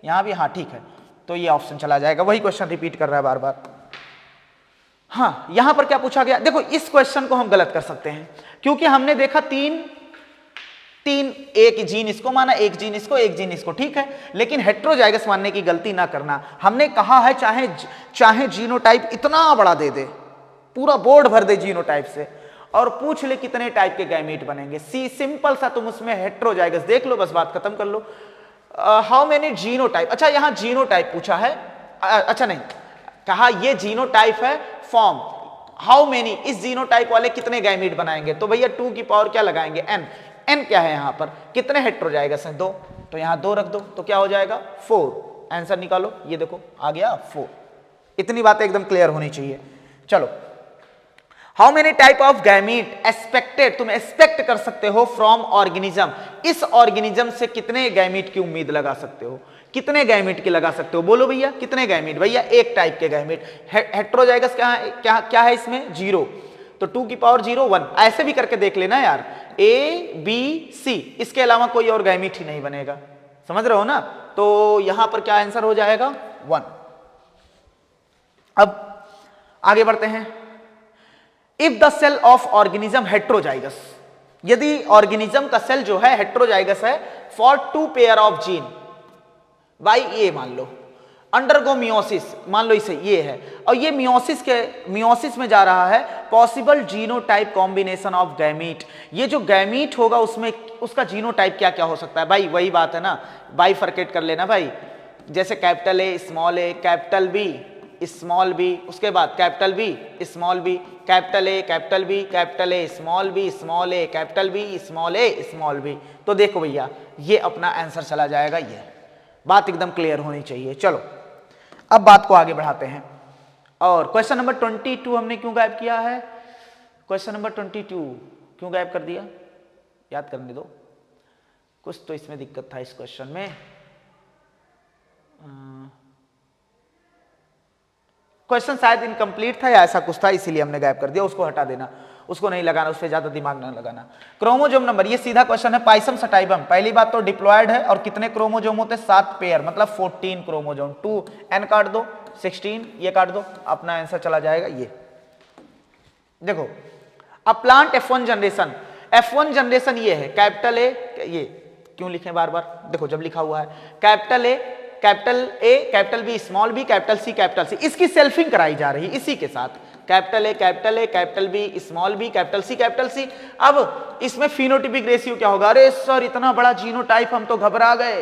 यहां भी, हाँ ठीक है, तो ये ऑप्शन चला जाएगा, वही क्वेश्चन रिपीट कर रहा है बार बार। हाँ, यहां पर क्या पूछा गया, देखो इस क्वेश्चन को हम गलत कर सकते हैं क्योंकि हमने देखा 3 एक जीन इसको माना, एक जीन इसको, ठीक है, लेकिन हेट्रोजाइगस मानने की गलती ना करना। हमने कहा है चाहे जीनोटाइप इतना बड़ा दे दे, पूरा बोर्ड भर दे जीनोटाइप से, और पूछ ले कितने टाइप के गैमीट बनेंगे। सी सिंपल सा, तुम उसमें हेट्रोजाइगस देख लो, बस बात खत्म कर लो। हाउ मेनी जीनोटाइप, अच्छा यहां जीनोटाइप पूछा है, अच्छा नहीं कहा ये जीनोटाइप है फॉर्म, हाउ मेनी, इस जीनोटाइप वाले कितने गैमीट बनाएंगे, तो भैया 2 की पावर क्या लगाएंगे n, n क्या है यहां पर, कितने हेट्रोजाइगस हैं 2, तो यहां 2 रख दो तो क्या हो जाएगा 4, आंसर निकालो, ये देखो आ गया 4। इतनी बातें एकदम क्लियर होनी चाहिए। चलो, how many type of gamete expected, तुम एक्सपेक्ट कर सकते हो फ्रॉम ऑर्गेनिज्म, इस ऑर्गेनिज्म से कितने गैमीट की उम्मीद लगा सकते हो, कितने गैमीट की लगा सकते हो, बोलो भैया कितने गैमीट, भैया एक टाइप के गैमीट। हेट्रोजाइगस क्या है इसमें 0, तो 2 की पावर 0 1, ऐसे भी करके देख लेना यार, A B C, इसके अलावा कोई और गैमीट ही नहीं बनेगा, समझ रहे हो ना, तो यहां पर क्या आंसर हो जाएगा 1। अब आगे बढ़ते हैं, if the cell of organism heterozygous, यदि ऑर्गेनिज्म का सेल जो है हेट्रोजाइगस है फॉर 2 पेयर ऑफ जीन, भाई ये मान लो अंडरगो मियोसिस, मान लो इसे ये है, और ये मियोसिस में जा रहा है, possible genotype combination of gamete, ये जो गैमीट होगा उसमें उसका जीनोटाइप क्या क्या हो सकता है, भाई वही बात है ना, बाइफरकेट कर लेना भाई, जैसे capital A small A, capital B small B, उसके बाद capital B small B, capital A capital B, capital A small B small A, capital B small A small B, तो देखो भैया ये अपना आंसर चला जाएगा, ये बात एकदम क्लियर होनी चाहिए। चलो अब बात को आगे बढ़ाते हैं, और क्वेश्चन नंबर 22 हमने क्यों गायब किया है, क्वेश्चन नंबर 22 क्यों गायब कर दिया, याद करने दो, कुछ तो इसमें दिक्कत था इस क्वेश्चन में, क्वेश्चन शायद इनकम्प्लीट था या ऐसा कुछ था, इसीलिए हमने गायब कर दिया, उसको हटा देना, उसको नहीं लगाना, उस पर ज्यादा दिमाग ना लगाना। क्रोमोजोम नंबर, ये सीधा क्वेश्चन है, पाइसम सटाइबम, पहली बात तो डिप्लॉयड है, और कितने क्रोमोजोम होते हैं 7 पेयर, मतलब 14 क्रोमोजोम, 2 n काट दो 16, ये काट दो, अपना आंसर चला जाएगा ये। देखो अब plant F1 generation, F1 generation ये है, कैपिटल ए, ये क्यों लिखे बार बार, देखो जब लिखा हुआ है capital A capital B small B capital C, इसकी सेल्फिंग कराई जा रही है इसी के साथ, capital A capital B small B capital C. अब इसमें फिनोटिपिक रेशियो क्या होगा, अरे सर इतना बड़ा जीनोटाइप, हम तो घबरा गए,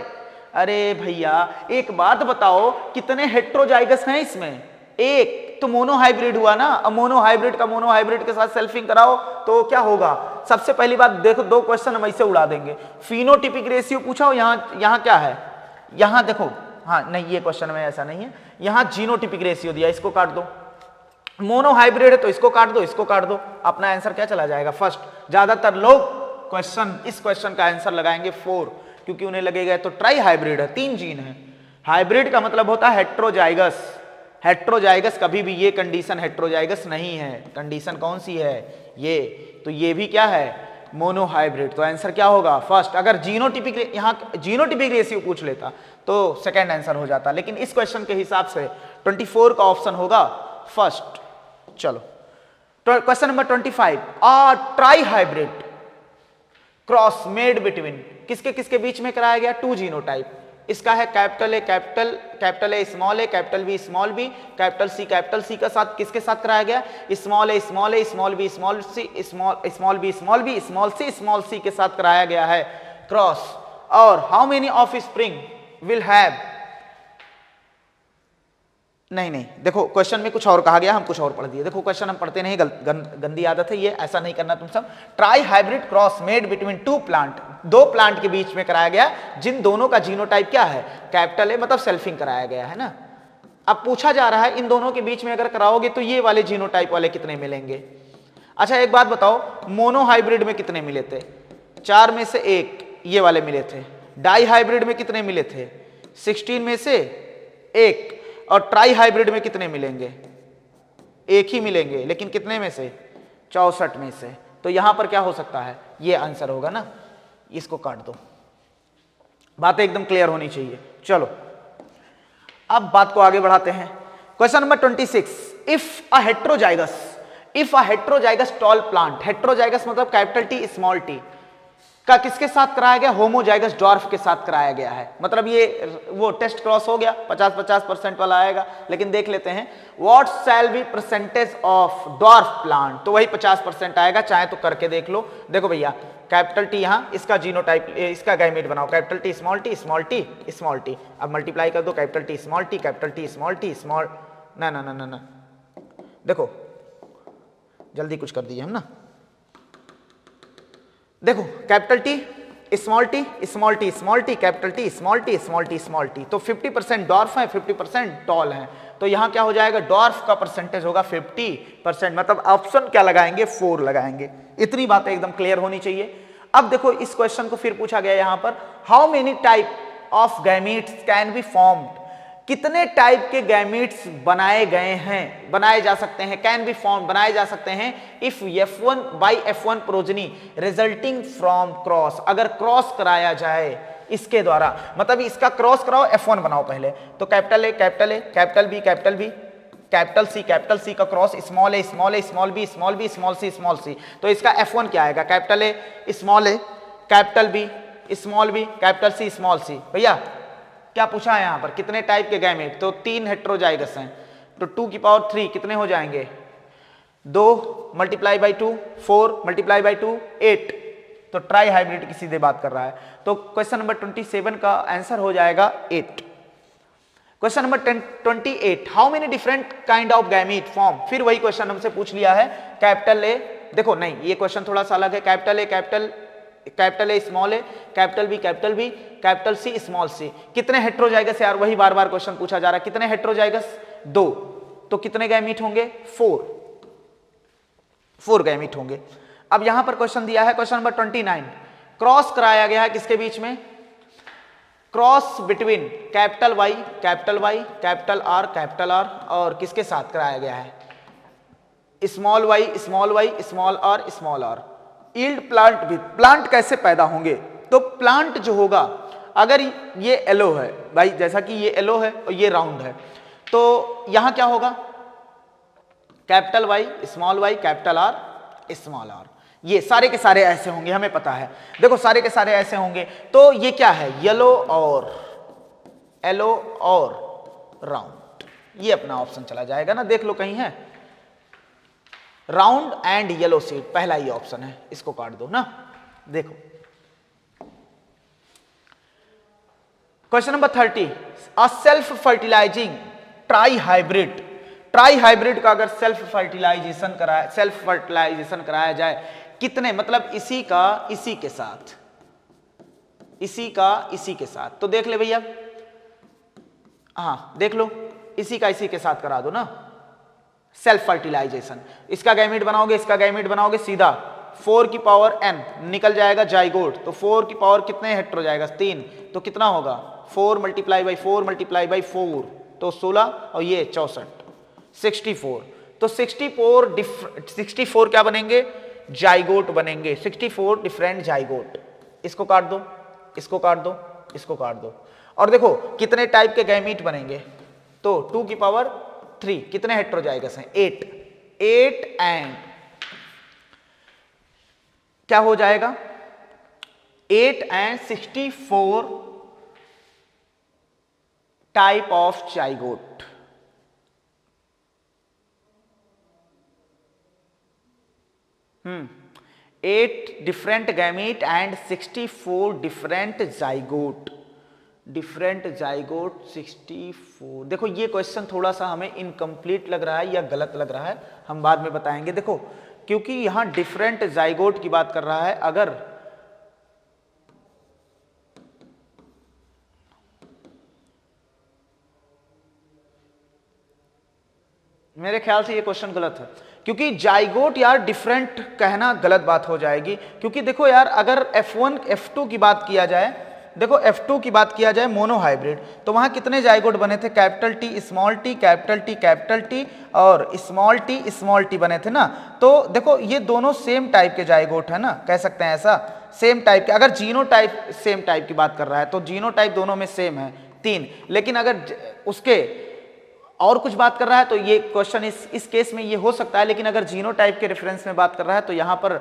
अरे भैया एक बात बताओ कितने हेट्रोजाइगस हैं इसमें, एक तो मोनोहाइब्रिड हुआ ना, अब मोनोहाइब्रिड का मोनोहाइब्रिड के साथ सेल्फिंग कराओ तो क्या होगा, सबसे पहली बात देखो 2 क्वेश्चन हम ऐसे उड़ा देंगे, फिनोटिपिक रेशियो पूछा हो, यहाँ क्या है, यहाँ देखो, हाँ नहीं ये क्वेश्चन में ऐसा नहीं है, यहां जीनोटिपिक रेशियो दिया, इसको काट दो, मोनोहाइब्रिड है तो इसको काट दो, इसको काट दो, अपना आंसर क्या चला जाएगा फर्स्ट। ज्यादातर लोग इस क्वेश्चन का आंसर लगाएंगे 4, क्योंकि उन्हें लगेगा तो ट्राई हाइब्रिड है, 3 जीन है, हाइब्रिड का मतलब होता है हेट्रोजाइगस, हेट्रोजाइगस कभी भी ये कंडीशन हेट्रोजाइगस नहीं है, कंडीशन कौन सी है ये, तो ये भी क्या है मोनोहाइब्रिड, तो आंसर क्या होगा फर्स्ट। अगर जीनोटिपिक यहां जीनोटिपिक रेशियो पूछ लेता तो सेकंड आंसर हो जाता, लेकिन इस क्वेश्चन के हिसाब से 24 का ऑप्शन होगा फर्स्ट। चलो question number 25, try hybrid cross made between, किसके किसके बीच में कराया गया, 2 जीनोटाइप, इसका है capital A small A capital B small B capital C का साथ किसके साथ कराया गया, small A small B small C के साथ कराया गया है क्रॉस। और how many offspring will have, नहीं देखो क्वेश्चन में कुछ और कहा गया, हम कुछ और पढ़ दिए, देखो क्वेश्चन हम पढ़ते नहीं, गंदी आदत है ये, ऐसा नहीं करना तुम सब। Try hybrid cross made between 2 plant, 2 plant के बीच में कराया गया, जिन दोनों का जीनोटाइप क्या है कैपिटल ए, मतलब सेल्फिंग कराया गया है ना। अब पूछा जा रहा है इन दोनों के बीच में अगर कराओगे तो ये वाले जीनोटाइप वाले कितने मिलेंगे। अच्छा एक बात बताओ, मोनो हाइब्रिड में कितने मिले थे, 4 में से 1 ये वाले मिले थे, डाई हाइब्रिड में कितने मिले थे 16 में से 1, और ट्राई हाइब्रिड में कितने मिलेंगे, 1 ही मिलेंगे, लेकिन कितने में से 64 में से, तो यहां पर क्या हो सकता है, ये आंसर होगा ना, इसको काट दो, बातें एकदम क्लियर होनी चाहिए। चलो अब बात को आगे बढ़ाते हैं, question number 26, if a heterozygous tall plant, heterozygous मतलब कैपिटल टी स्मॉल टी, का किसके साथ कराया गया, होमोजाइगस डॉर्फ के साथ कराया गया है। मतलब ये वो टेस्ट क्रॉस हो गया, 50-50% वाला आएगा। लेकिन देख लेते हैं what shall be percentage of dwarf plant, तो वही 50% आएगा, चाहे तो करके देख लो। देखो भैया कैपिटल टी यहाँ इसका जीनोटाइप, इसका गैमेट बनाओ, capital T small T small T small T, अब मल्टीप्लाई कर दो capital T small T capital T small T small, ना ना ना ना ना, देखो जल्दी कुछ कर दिए हम ना। देखो capital T small T small T small T capital T small T small T small T, तो 50% डॉर्फ है 50% टॉल है, तो यहां क्या हो जाएगा, डॉर्फ का परसेंटेज होगा 50%, मतलब ऑप्शन क्या लगाएंगे, 4 लगाएंगे। इतनी बातें एकदम क्लियर होनी चाहिए। अब देखो इस क्वेश्चन को फिर पूछा गया यहां पर, how many type of gametes can be formed, कितने टाइप के गैमीट्स बनाए गए हैं, बनाए जा सकते हैं, कैन बी फॉर्म बनाए जा सकते हैं, if F1 by F1 progeny resulting from cross, अगर क्रॉस कराया जाए इसके द्वारा, मतलब इसका क्रॉस कराओ F1 बनाओ पहले, तो capital A capital A capital B capital B capital C का cross small A small A small B small B small C, तो इसका F1 क्या आएगा, capital A capital B capital C small C. भैया क्या पूछा है यहां पर, कितने टाइप के गैमेट, तो 3 हेट्रोजाइगस हैं, तो 2 की पावर 3 कितने हो जाएंगे, 2 मल्टीप्लाई बाई 2 4 मल्टीप्लाई बाई 2 8, तो ट्राई हाइब्रिड की सीधे बात कर रहा है। तो क्वेश्चन नंबर 27 का आंसर हो जाएगा 8। Question number 28, how many different kind of gamete form, फिर वही क्वेश्चन हमसे पूछ लिया है, कैपिटल ए, देखो नहीं ये क्वेश्चन थोड़ा सा अलग है, capital A small A capital B capital C small C, कितने हेट्रोजाइगस यार, वही बार बार क्वेश्चन पूछा जा रहा है, कितने हेट्रोजाइगस, 2, तो कितने गैमीट होंगे, 4 गैमीट होंगे। अब यहां पर क्वेश्चन दिया है क्वेश्चन नंबर 29, क्रॉस कराया गया है किसके बीच में, क्रॉस बिटवीन कैपिटल आर और किसके साथ कराया गया है, small Y small R. Yield plant भी, प्लांट कैसे पैदा होंगे, तो प्लांट जो होगा, अगर ये एलो है भाई, जैसा कि ये एलो है और ये राउंड है, तो यहां क्या होगा, capital Y capital R small R, ये सारे के सारे ऐसे होंगे, हमें पता है। देखो सारे के सारे ऐसे होंगे, तो ये क्या है, एलो और राउंड, ये अपना ऑप्शन चला जाएगा ना, देख लो कहीं है, राउंड एंड येलो सीड, पहला ही ऑप्शन है, इसको काट दो ना। देखो question number 30, a self fertilising try hybrid का अगर सेल्फ फर्टिलाइजेशन कराया जाए, कितने, मतलब इसी के साथ, तो देख ले भैया, हाँ देख लो, इसी के साथ करा दो ना सेल्फ फर्टिलाइजेशन, इसका गैमेट बनाओगे सीधा 4 की पावर n निकल जाएगा जाइगोट, तो 4 की पावर कितने हेट्रो जाएगा, 3, तो कितना होगा, 4 मल्टीप्लाई बाई 4 तो 16 और ये 64 64, तो 64 क्या बनेंगे, जाइगोट बनेंगे, 64 डिफरेंट जाइगोट। इसको काट दो, और देखो कितने टाइप के गैमीट बनेंगे, तो 2 की पावर 3 कितने हेट्रोजाइगस हैं, 8 एंड क्या हो जाएगा, 8 and 64 type of zygote. At different gamete and 64 different zygote 64। देखो ये क्वेश्चन थोड़ा सा हमें इनकम्प्लीट लग रहा है या गलत लग रहा है, हम बाद में बताएंगे। देखो क्योंकि यहां डिफरेंट जाइगोट की बात कर रहा है, अगर मेरे ख्याल से ये क्वेश्चन गलत है, क्योंकि जाइगोट यार डिफरेंट कहना गलत बात हो जाएगी। क्योंकि देखो यार अगर F1 F2 की बात किया जाए, देखो F2 की बात किया जाए मोनो हाइब्रिड, तो वहां कितने जाइगोट बने थे, कैपिटल टी स्मॉल टी और स्मॉल टी बने थे ना। तो देखो ये दोनों सेम टाइप के जाइगोट है ना, कह सकते हैं ऐसा, सेम टाइप के। अगर जीनो टाइप सेम टाइप की बात कर रहा है तो जीनो टाइप दोनों में सेम है 3, लेकिन अगर उसके और कुछ बात कर रहा है तो ये क्वेश्चन इस केस में ये हो सकता है। लेकिन अगर जीनो टाइप के रेफरेंस में बात कर रहा है तो यहाँ पर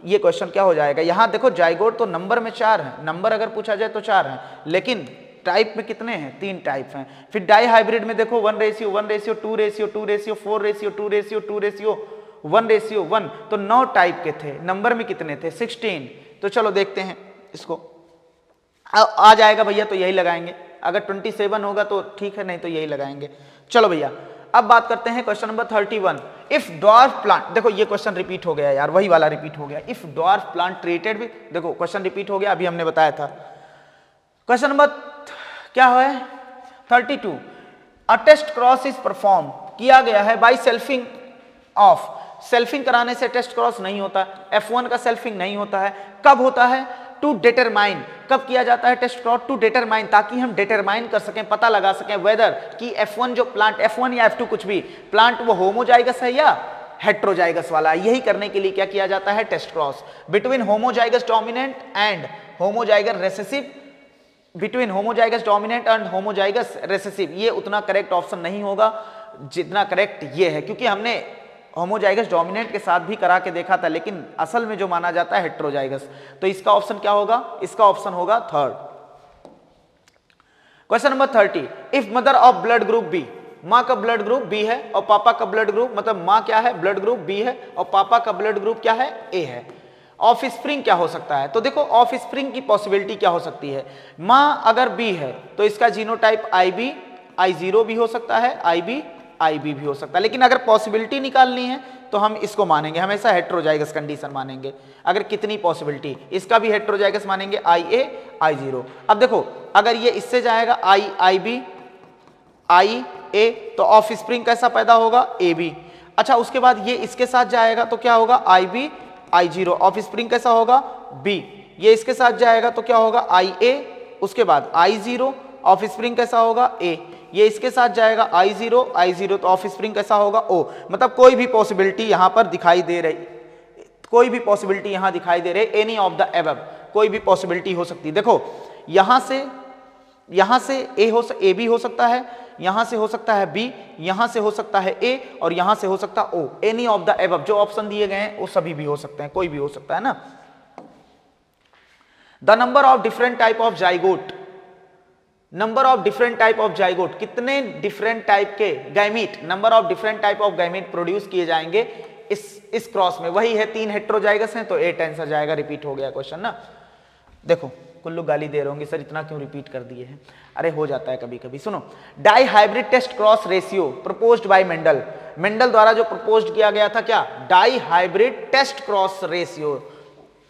ये क्वेश्चन क्या हो जाएगा, यहां देखो जाइगोट तो नंबर में 4 है, नंबर अगर पूछा जाए तो 4 है, लेकिन टाइप में कितने हैं, 3 टाइप हैं। फिर डाई हाइब्रिड में देखो 1:1:2:4:2:1:1, तो 9 टाइप के थे, नंबर में कितने थे 16। तो चलो देखते हैं इसको, आ जाएगा भैया तो यही लगाएंगे, अगर 27 होगा तो ठीक है, नहीं तो यही लगाएंगे। चलो भैया अब बात करते हैं question number 31। If dwarf plant, देखो ये क्वेश्चन रिपीट हो गया यार, वही वाला रिपीट हो गया। If dwarf plant treated with, देखो क्वेश्चन रिपीट हो गया, अभी हमने बताया था। क्वेश्चन नंबर क्या है 32। A test cross is perform, किया गया है बाय सेल्फिंग ऑफ, सेल्फिंग कराने से टेस्ट क्रॉस नहीं होता, F1 का सेल्फिंग नहीं होता है। कब होता है, टू डिटरमाइन, कब किया जाता है टेस्ट क्रॉस, टू डिटरमाइन, ताकि हम डिटरमाइन कर सकें, पता लगा सकें वेदर कि F1 जो प्लांट, F1 या F2 कुछ भी प्लांट, वो होमोजाइगस है या हेट्रोजाइगस वाला है। यही करने के लिए क्या किया जाता है, test cross between homozygous dominant and homozygous recessive, between homozygous dominant and homozygous recessive. ये उतना करेक्ट ऑप्शन नहीं होगा जितना करेक्ट ये है, क्योंकि हमने होमोजाइगस डोमिनेंट के साथ भी करा के देखा था, लेकिन असल में जो माना जाता है हेट्रोजाइगस। तो इसका ऑप्शन क्या होगा, इसका ऑप्शन होगा 3rd। Question number 30। If mother of blood group B, माँ का ब्लड ग्रुप बी है और पापा का ब्लड ग्रुप, मतलब माँ क्या है, ब्लड ग्रुप बी है और पापा का ब्लड ग्रुप क्या है, ए है। ऑफ स्प्रिंग क्या हो सकता है, तो देखो ऑफ स्प्रिंग की पॉसिबिलिटी क्या हो सकती है। माँ अगर बी है तो इसका जीनोटाइप IB I0 भी हो सकता है, IB भी हो सकता है, लेकिन अगर पॉसिबिलिटी निकालनी है तो हम इसको मानेंगे, हमेशा हेट्रोजाइगस कंडीशन मानेंगे। अगर कितनी पॉसिबिलिटी, इसका भी हेट्रोजाइगस मानेंगे, IA I0। अब देखो अगर ये इससे जाएगा IB IA, तो ऑफ स्प्रिंग कैसा पैदा होगा, AB। अच्छा उसके बाद ये इसके साथ जाएगा तो क्या होगा, IB I0, ऑफ स्प्रिंग कैसा होगा, B। ये इसके साथ जाएगा तो क्या होगा, IA, उसके बाद I0, ऑफ स्प्रिंग कैसा होगा, A। ये इसके साथ जाएगा I0 तो ऑफ स्प्रिंग कैसा होगा, O। मतलब कोई भी पॉसिबिलिटी यहां पर दिखाई दे रही, कोई भी पॉसिबिलिटी यहां दिखाई दे रही, एनी ऑफ द एबव, कोई भी पॉसिबिलिटी हो सकती है। देखो यहां से A भी हो सकता है, यहां से हो सकता है B, यहां से हो सकता है A और यहां से हो सकता है O। Any of the above, जो ऑप्शन दिए गए हैं वो सभी भी हो सकते हैं, कोई भी हो सकता है ना। The number of different type of zygote, number of different type of zygote, कितने डिफरेंट टाइप के gamete, number of different type of gamete produce किए जाएंगे इस क्रॉस में। वही है 3 हेट्रोजाइगस हैं तो 8 आंसर जाएगा। रिपीट हो गया क्वेश्चन ना। देखो कुल लोग गाली दे रहे होंगे, सर इतना क्यों रिपीट कर दिए हैं, अरे हो जाता है कभी कभी। सुनो, dihybrid test cross ratio proposed by Mendel, Mendel द्वारा जो प्रपोज्ड किया गया था क्या, dihybrid test cross ratio.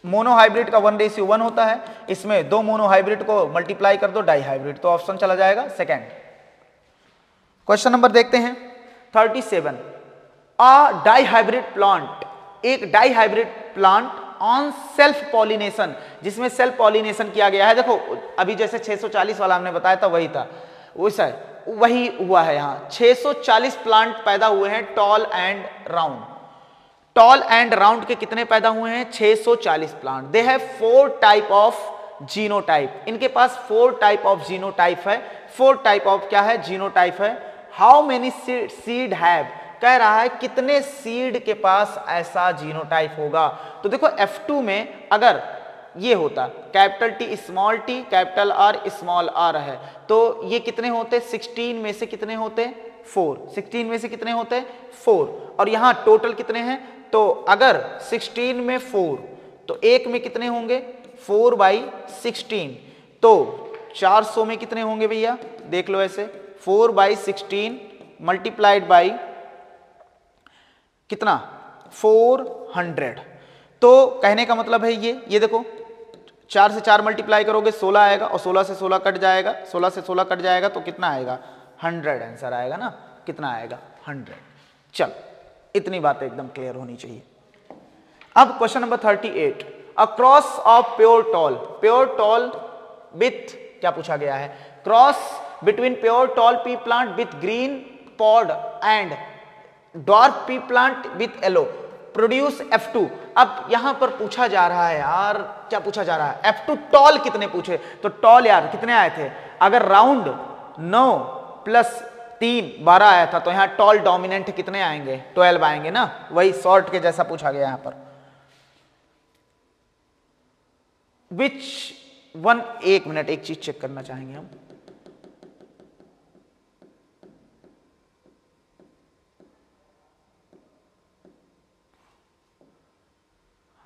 Monohybrid का 1:1 होता है, इसमें 2 मोनो हाइब्रिड को मल्टीप्लाई कर दो डाई हाइब्रिड, तो ऑप्शन चला जाएगा 2nd। क्वेश्चन नंबर देखते हैं 37। अ डाई हाइब्रिड प्लांट, एक dihybrid plant on self pollination, जिसमें सेल्फ पॉलिनेशन किया गया है। देखो अभी जैसे 640 वाला हमने बताया था वही था, वैसा वही हुआ है। यहाँ 640 प्लांट पैदा हुए हैं, tall and round. Tall and round के कितने पैदा हुए हैं, 640 plant. They have 4 type of genotype, इनके पास 4 टाइप ऑफ जीनोटाइप है। 4 टाइप ऑफ क्या है, जीनोटाइप है। हाउ मेनी सीड हैव, कह रहा है कितने सीड के पास ऐसा जीनोटाइप होगा। तो देखो F2 में अगर ये होता capital T small t capital R small r है, तो ये कितने होते, 16 में से कितने होते, 4। 16 में से कितने होते, 4। और यहां टोटल कितने हैं, तो अगर 16 में 4 तो एक में कितने होंगे, 4/16, तो 400 में कितने होंगे भैया, देख लो ऐसे, 4/16 मल्टीप्लाइड बाई कितना, 400। तो कहने का मतलब है ये देखो 4 से 4 मल्टीप्लाई करोगे 16 आएगा, और 16 से 16 कट जाएगा, 16 से 16 कट जाएगा तो कितना आएगा, 100 आंसर आएगा ना। कितना आएगा, 100। चल इतनी बातें एकदम क्लियर होनी चाहिए। अब question number 38। A cross of pure tall, pure toll with, क्या पूछा गया है, cross between pure tall pea plant with green pod and dwarf P plant with yellow produce F2। अब यहां पर पूछा जा रहा है यार, क्या पूछा जा रहा है, F2 टॉल कितने पूछे, तो टॉल यार कितने आए थे, अगर राउंड 9 + 3 12 आया था, तो यहां टॉल डोमिनेंट कितने आएंगे, 12 आएंगे ना, वही शॉर्ट के जैसा पूछा गया यहां पर। विच वन, एक मिनट, एक चीज चेक करना चाहेंगे हम।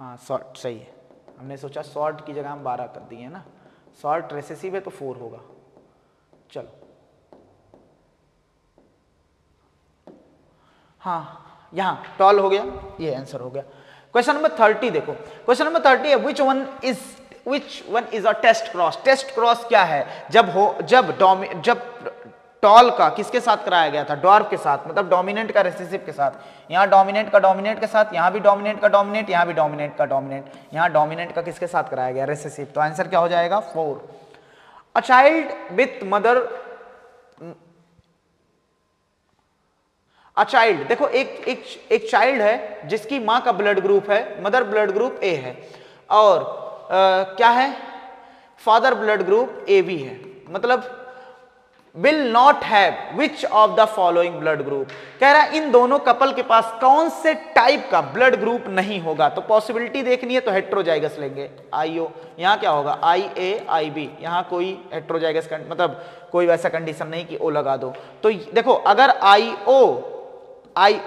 हाँ शॉर्ट सही है, हमने सोचा शॉर्ट की जगह हम 12 कर दिए ना, शॉर्ट रेसेसिव है तो 4 होगा। चलो हाँ, यहां टॉल हो गया, ये आंसर हो गया। क्वेश्चन नंबर 30 देखो, क्वेश्चन नंबर 30 है which one is a test cross. Test cross क्या है? जब टॉल का किसके साथ कराया गया था? डॉर्फ के साथ, मतलब डोमिनेंट का रेसेसिव के साथ। यहाँ डोमिनेंट का डोमिनेंट के साथ, यहाँ भी डोमिनेंट का डोमिनेंट, यहाँ भी डोमिनेंट का डोमिनेंट, यहाँ डोमिनेंट का किसके साथ कराया गया? रेसेसिव। तो आंसर क्या हो जाएगा? 4। A child with mother, a child देखो एक चाइल्ड है जिसकी मां का ब्लड ग्रुप है, मदर ब्लड ग्रुप ए है, और क्या है? Father blood group A B है। मतलब will not have which of the following blood group, कह रहा है इन दोनों कपल के पास कौन से टाइप का ब्लड ग्रुप नहीं होगा। तो पॉसिबिलिटी देखनी है तो हेट्रोजाइगस लेंगे, आईओ। यहाँ क्या होगा? आई ए आई बी, यहाँ कोई हेट्रोजाइगस मतलब कोई वैसा कंडीशन नहीं कि ओ लगा दो। तो देखो अगर आई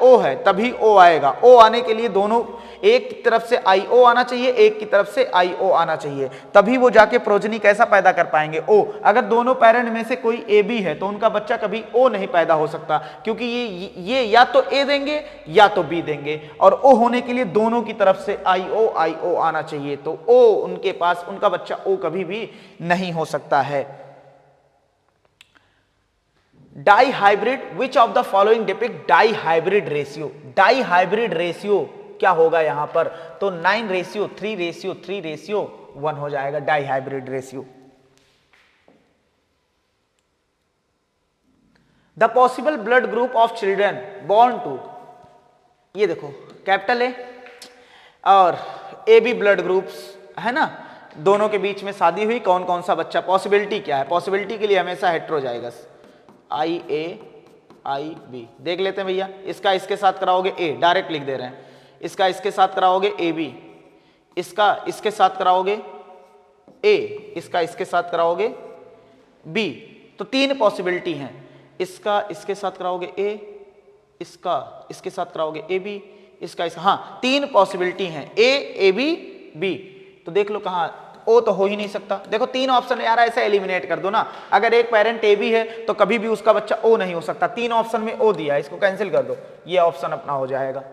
ओ है तभी ओ आएगा। ओ आने के लिए दोनों, एक की तरफ से आई ओ आना चाहिए, एक की तरफ से आई ओ आना चाहिए, तभी वो जाके प्रोजनी कैसा पैदा कर पाएंगे? ओ। अगर दोनों पेरेंट में से कोई ए बी है तो उनका बच्चा कभी ओ नहीं पैदा हो सकता, क्योंकि ये या तो ए देंगे या तो बी देंगे, और ओ होने के लिए दोनों की तरफ से आई ओ आना चाहिए। तो ओ उनके पास, उनका बच्चा ओ कभी भी नहीं हो सकता है। Dihybrid, which of the following depict dihybrid ratio. Dihybrid ratio क्या होगा यहां पर? तो 9:3:3:1 हो जाएगा dihybrid ratio. The possible blood group of children born to, ये देखो कैपिटल ए और ए बी ब्लड ग्रुप्स है ना, दोनों के बीच में शादी हुई, कौन कौन सा बच्चा? पॉसिबिलिटी क्या है? पॉसिबिलिटी के लिए हमेशा हेट्रोजाइगस, आई ए आई बी देख लेते हैं भैया। इसका इसके साथ कराओगे ए, डायरेक्ट लिख दे रहे हैं। इसका इसके साथ कराओगे ए बी, इसका इसके साथ कराओगे ए, इसका इसके साथ कराओगे बी। तो 3 पॉसिबिलिटी हैं। इसका इसके साथ कराओगे ए, इसका इसके साथ कराओगे ए बी, इसका हाँ 3 पॉसिबिलिटी हैं, ए बी बी। तो देख लो कहाँ, ओ तो हो ही नहीं सकता। देखो 3 ऑप्शन यार, ऐसे एलिमिनेट कर दो ना। अगर एक पेरेंट ए बी है तो कभी भी उसका बच्चा ओ नहीं हो सकता। 3 ऑप्शन में ओ दिया है, इसको कैंसिल कर दो, ये ऑप्शन अपना हो जाएगा।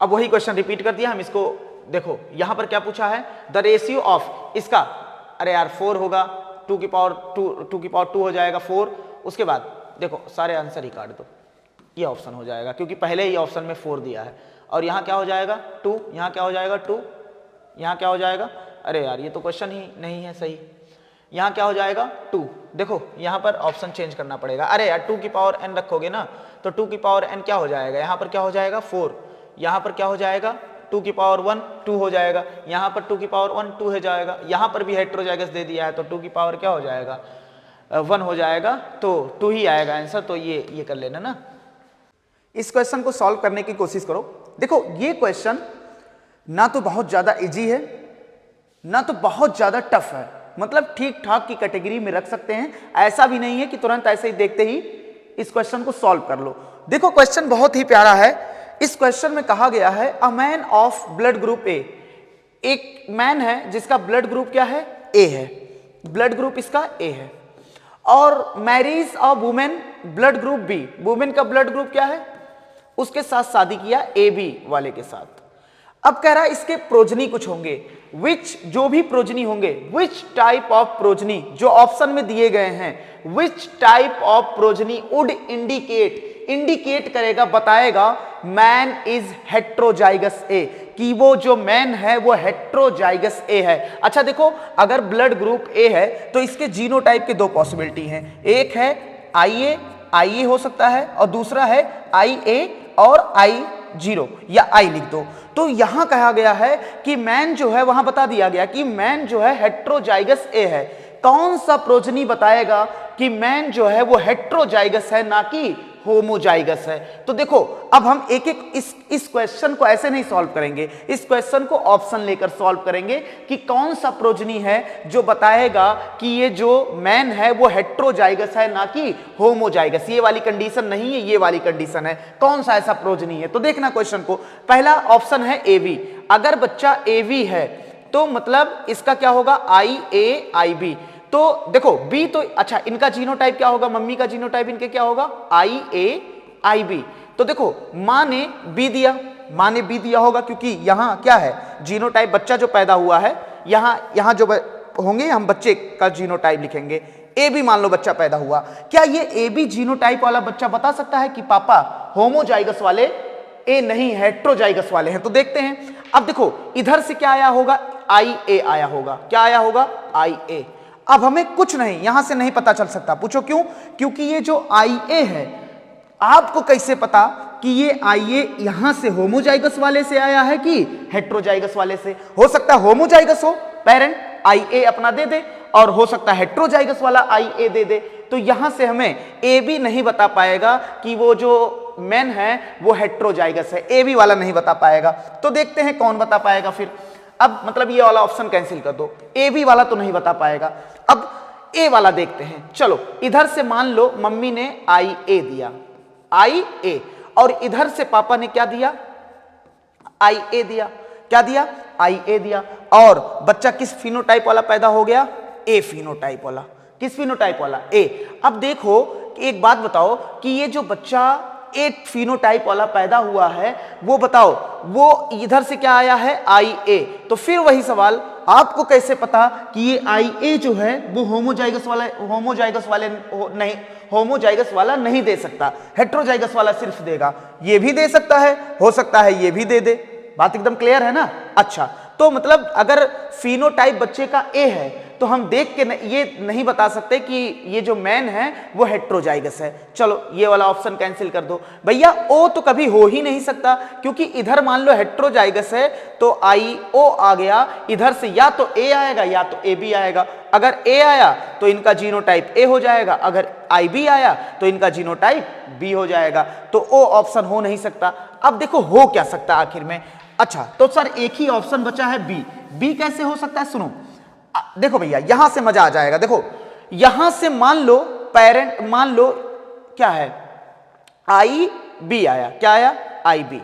अब वही क्वेश्चन रिपीट कर दिया हम इसको। देखो यहां पर क्या पूछा है? द रेशियो ऑफ इसका, अरे यार 4 होगा, 2 की पावर 2 हो जाएगा 4। उसके बाद देखो सारे आंसर ही काट दो, ये ऑप्शन हो जाएगा, क्योंकि पहले ही ऑप्शन में 4 दिया है। और यहाँ क्या हो जाएगा? 2, यहाँ क्या हो जाएगा? 2, यहाँ क्या हो जाएगा? अरे यार ये तो क्वेश्चन ही नहीं है सही। यहाँ क्या हो जाएगा? 2। देखो यहाँ पर ऑप्शन चेंज करना पड़ेगा। अरे यार 2 की पावर n रखोगे ना, तो 2 की पावर n क्या हो जाएगा? यहाँ पर क्या हो जाएगा? 4। यहाँ पर क्या हो जाएगा? 2 की पावर 1 2 हो जाएगा। यहाँ पर 2 की पावर 1 2 हो जाएगा। यहाँ पर भी हेट्रोजाइगस दे दिया है तो 2 की पावर क्या हो जाएगा? 1 हो जाएगा, तो 2 ही आएगा आंसर। तो ये कर लेना ना। इस क्वेश्चन को सॉल्व करने की कोशिश करो। देखो ये क्वेश्चन ना तो बहुत ज्यादा इजी है, ना तो बहुत ज्यादा टफ है, मतलब ठीक ठाक की कैटेगरी में रख सकते हैं। ऐसा भी नहीं है कि तुरंत ऐसे ही देखते ही इस क्वेश्चन को सॉल्व कर लो। देखो क्वेश्चन बहुत ही प्यारा है। इस क्वेश्चन में कहा गया है a man of blood group ए, एक मैन है जिसका ब्लड ग्रुप क्या है? ए है, ब्लड ग्रुप इसका ए है, और marries a women blood group B, women का ब्लड ग्रुप क्या है? उसके साथ शादी किया ए बी वाले के साथ। अब कह रहा है इसके प्रोजनी कुछ होंगे, विच, जो भी प्रोजनी होंगे, विच टाइप ऑफ प्रोजनी, जो ऑप्शन में दिए गए हैं, which type of progeny would indicate करेगा, बताएगा मैन इज हेट्रोजाइगस ए, कि वो जो मैन है वो हेट्रोजाइगस ए है। अच्छा देखो अगर ब्लड ग्रुप ए है तो इसके जीनोटाइप के 2 पॉसिबिलिटी हैं, एक है आई ए हो सकता है, और दूसरा है आई ए और I0 या I लिख दो। तो यहां कहा गया है कि मैन जो है, वहां बता दिया गया कि मैन जो है हेट्रोजाइगस ए है। कौन सा प्रोजनी बताएगा कि मैन जो है वो हेट्रोजाइगस है, ना कि होमोजाइगस है। तो देखो अब हम एक एक इस क्वेश्चन को ऐसे नहीं सॉल्व करेंगे, इस क्वेश्चन को ऑप्शन लेकर सॉल्व करेंगे कि कौन सा प्रोजनी है जो बताएगा कि ये जो मैन है वो हेट्रोजाइगस है ना कि होमोजाइगस। ये वाली कंडीशन नहीं है, ये वाली कंडीशन है। कौन सा ऐसा प्रोजनी है? तो देखना क्वेश्चन को, पहला ऑप्शन है एवी। अगर बच्चा एवी है तो मतलब इसका क्या होगा? आई ए आई बी। तो देखो बी तो अच्छा, इनका जीनोटाइप क्या होगा? मम्मी का जीनोटाइप इनके क्या होगा? आई ए आई बी। तो देखो मां ने बी दिया, मां ने बी दिया होगा क्योंकि यहां क्या है? जीनोटाइप बच्चा जो पैदा हुआ है, यहां जो होंगे हम बच्चे का जीनोटाइप लिखेंगे। ए बी मान लो बच्चा पैदा हुआ, क्या ये ए बी जीनोटाइप वाला बच्चा बता सकता है कि पापा होमोजाइगस वाले? ए नहीं, हेट्रोजाइगस वाले हैं। तो देखते हैं। अब देखो इधर से क्या आया होगा? आई ए आया होगा। क्या आया होगा? आई ए। अब हमें कुछ नहीं, यहां से नहीं पता चल सकता। पूछो क्यों? क्योंकि ये जो आई ए है, आपको कैसे पता कि ये आई ए यहां से होमोजाइगस वाले से आया है कि हेट्रोजाइगस वाले से? हो सकता है होमोजाइगस हो, पेरेंट आई ए अपना दे दे, और हो सकता है हेट्रोजाइगस वाला आई ए दे दे। तो यहां से हमें ए बी नहीं बता पाएगा कि वो जो मैन है वो हेट्रोजाइगस है, ए बी वाला नहीं बता पाएगा। तो देखते हैं कौन बता पाएगा फिर। अब मतलब ये वाला ऑप्शन कैंसिल कर दो, ए बी वाला तो नहीं बता पाएगा। अब ए वाला देखते हैं। चलो इधर से मान लो मम्मी ने आई ए दिया, आई ए, और इधर से पापा ने क्या दिया? आई ए दिया। क्या दिया? आई ए दिया। और बच्चा किस फिनोटाइप वाला पैदा हो गया? ए फिनोटाइप वाला। किस फिनोटाइप वाला? ए। अब देखो एक बात बताओ कि ये जो बच्चा ए फिनोटाइप वाला पैदा हुआ है, वो बताओ वो इधर से क्या आया है? आई ए। तो फिर वही सवाल, आपको कैसे पता कि ये आई ए जो है वो होमोजाइगस वाला नहीं दे सकता, हेट्रोजाइगस वाला सिर्फ देगा। ये भी दे सकता है, हो सकता है ये भी दे दे। बात एकदम क्लियर है ना? अच्छा, तो मतलब अगर फिनोटाइप बच्चे का ए है तो हम देख के ये नहीं बता सकते कि ये जो मैन है वो हेट्रोजाइगस है। चलो ये वाला ऑप्शन कैंसिल कर दो भैया। ओ तो कभी हो ही नहीं सकता, क्योंकि इधर मान लो हेट्रोजाइगस है तो आई ओ आ गया, इधर से या तो ए आएगा या तो ए बी आएगा। अगर ए आया तो इनका जीनोटाइप ए हो जाएगा, अगर आई बी आया तो इनका जीनोटाइप बी हो जाएगा। तो ओ ऑप्शन हो नहीं सकता। अब देखो हो क्या सकता आखिर में? अच्छा तो सर एक ही ऑप्शन बचा है बी। बी कैसे हो सकता है? सुनो देखो भैया, यहां से मजा आ जाएगा। देखो यहां से मान लो पेरेंट, मान लो क्या है? आई बी आया। क्या आया? आई बी।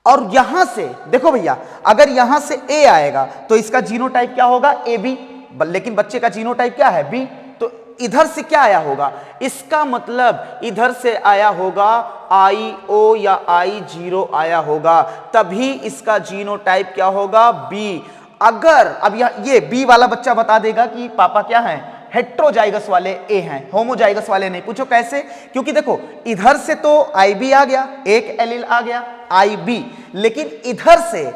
और यहां से देखो भैया, अगर यहां से ए आएगा तो इसका जीनोटाइप क्या होगा? A B. लेकिन बच्चे का जीनोटाइप क्या है? बी। तो इधर से क्या आया होगा? इसका मतलब इधर से आया होगा आई ओ या आई जीरो आया होगा, तभी इसका जीनोटाइप क्या होगा? बी। अगर अब ये बी वाला बच्चा बता देगा कि पापा क्या है? हेट्रोजाइगस वाले ए हैं, होमोजाइगस वाले नहीं। पूछो कैसे? क्योंकि देखो इधर से तो आई बी आ गया, एक एलील आ गया आई बी, लेकिन इधर से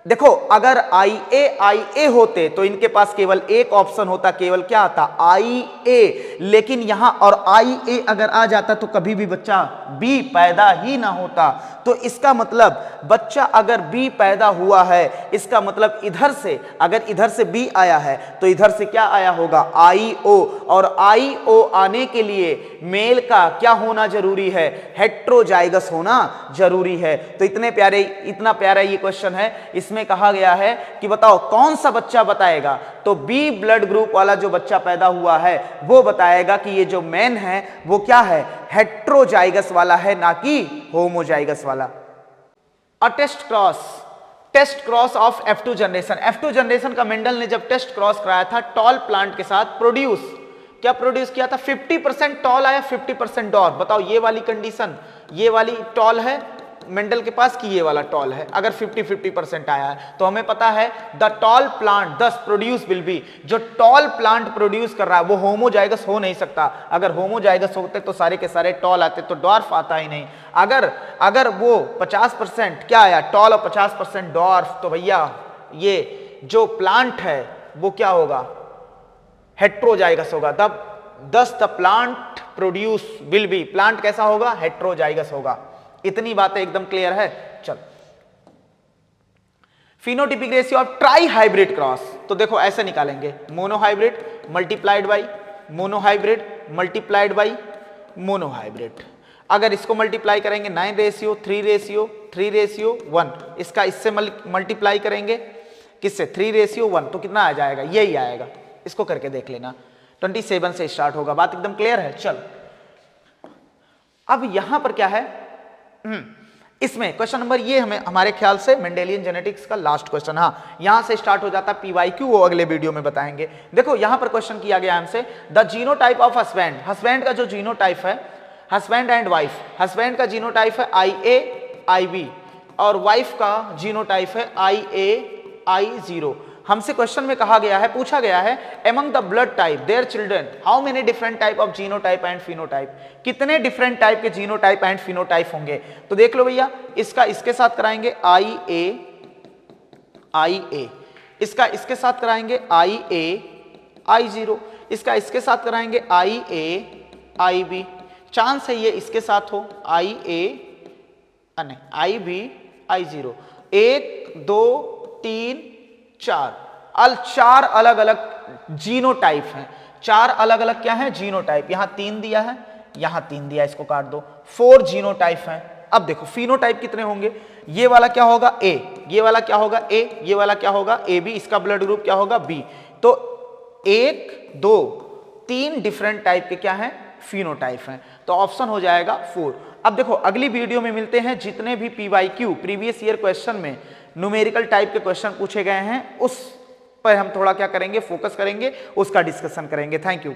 देखो अगर आई ए होते तो इनके पास केवल एक ऑप्शन होता, केवल क्या आता? आई ए। लेकिन यहां और आई ए अगर आ जाता तो कभी भी बच्चा बी पैदा ही ना होता। तो इसका मतलब बच्चा अगर बी पैदा हुआ है, इसका मतलब इधर से, अगर इधर से बी आया है तो इधर से क्या आया होगा? आई ओ। और आई ओ आने के लिए मेल का क्या होना जरूरी है? हेट्रोजाइगस होना जरूरी है। तो इतना प्यारा ये क्वेश्चन है। इसमें कहा गया है कि बताओ कौन सा बच्चा बताएगा? तो बी ब्लड ग्रुप वाला जो बच्चा पैदा हुआ है वो बताएगा कि ये जो मैन है वो क्या है? हेट्रोजाइगस वाला है, ना कि होमोजाइगस वाला। A test cross of F2 generation. F2 generation का मेंडल ने जब टेस्ट क्रॉस कराया था टॉल प्लांट के साथ, क्या प्रोड्यूस किया था? 50% टॉल आया, 50% डॉर। बताओ ये वाली कंडीशन, ये वाली टॉल है मेंडल के पास कि ये वाला टॉल है? अगर 50-50% आया है तो हमें पता है द टॉल प्लांट दस प्रोड्यूस विल बी, जो टॉल प्लांट प्रोड्यूस कर रहा है वो होमोजाइगस हो नहीं सकता। अगर होमोजाइगस होते तो सारे के सारे टॉल आते, तो डॉर्फ आता ही नहीं। अगर वो 50% क्या आया? टॉल और 50% डॉर्फ, तो भैया ये जो प्लांट है वो क्या होगा? हेट्रोजाइगस होगा। तब the plant produce will be, plant कैसा होगा? हेट्रोजाइगस होगा। इतनी बातें एकदम क्लियर है। चल phenotypic ratio of try hybrid cross, तो देखो ऐसे निकालेंगे, monohybrid multiplied by monohybrid multiplied by monohybrid. अगर इसको मल्टीप्लाई करेंगे 9 रेशियो 3 रेशियो 3 रेशियो 1, इसका इससे मल्टीप्लाई करेंगे किससे 3 रेशियो 1, तो कितना आ जाएगा, यही आएगा। इसको करके देख लेना, 27 से स्टार्ट होगा। बात एकदम क्लियर है। चल अब यहां पर क्या है, इसमें क्वेश्चन नंबर ये हमारे ख्याल से मेंडेलियन जेनेटिक्स का लास्ट क्वेश्चन, हाँ यहां से स्टार्ट हो जाता है पीवाईक्यू, वो अगले वीडियो में बताएंगे। देखो यहां पर क्वेश्चन किया गया हमसे, the genotype of husband, husband का जो जीनोटाइप है, हस्बैंड एंड वाइफ, हस्बैंड का जीनोटाइप है IA IB और वाइफ का जीनोटाइप है IA I0। हमसे क्वेश्चन में कहा गया है, पूछा गया है, among the blood type their children how many different type of genotype and phenotype, कितने डिफरेंट टाइप के जीनोटाइप एंड फिनोटाइप होंगे। तो देख लो भैया, इसका इसके साथ कराएंगे IA, इसका इसके साथ कराएंगे IA I0, इसका इसके साथ कराएंगे IA IB, चांस है ये इसके साथ हो IB I0, 1 2 3 4 4 अलग अलग जीनोटाइप हैं, 4 अलग अलग क्या है जीनोटाइप, यहां 3 दिया है, यहां 3 दिया, इसको काट दो, 4 जीनोटाइप हैं। अब देखो फिनोटाइप कितने होंगे, ये वाला क्या होगा A, ये वाला क्या होगा A, ये वाला क्या होगा AB, इसका ब्लड ग्रुप क्या होगा B, तो 1 2 3 डिफरेंट टाइप के क्या है फिनोटाइप हैं, तो ऑप्शन हो जाएगा 4। अब देखो अगली वीडियो में मिलते हैं, जितने भी PYQ प्रीवियस ईयर क्वेश्चन में न्यूमेरिकल टाइप के क्वेश्चन पूछे गए हैं उस पर हम थोड़ा क्या करेंगे, फोकस करेंगे, उसका डिस्कशन करेंगे। Thank you.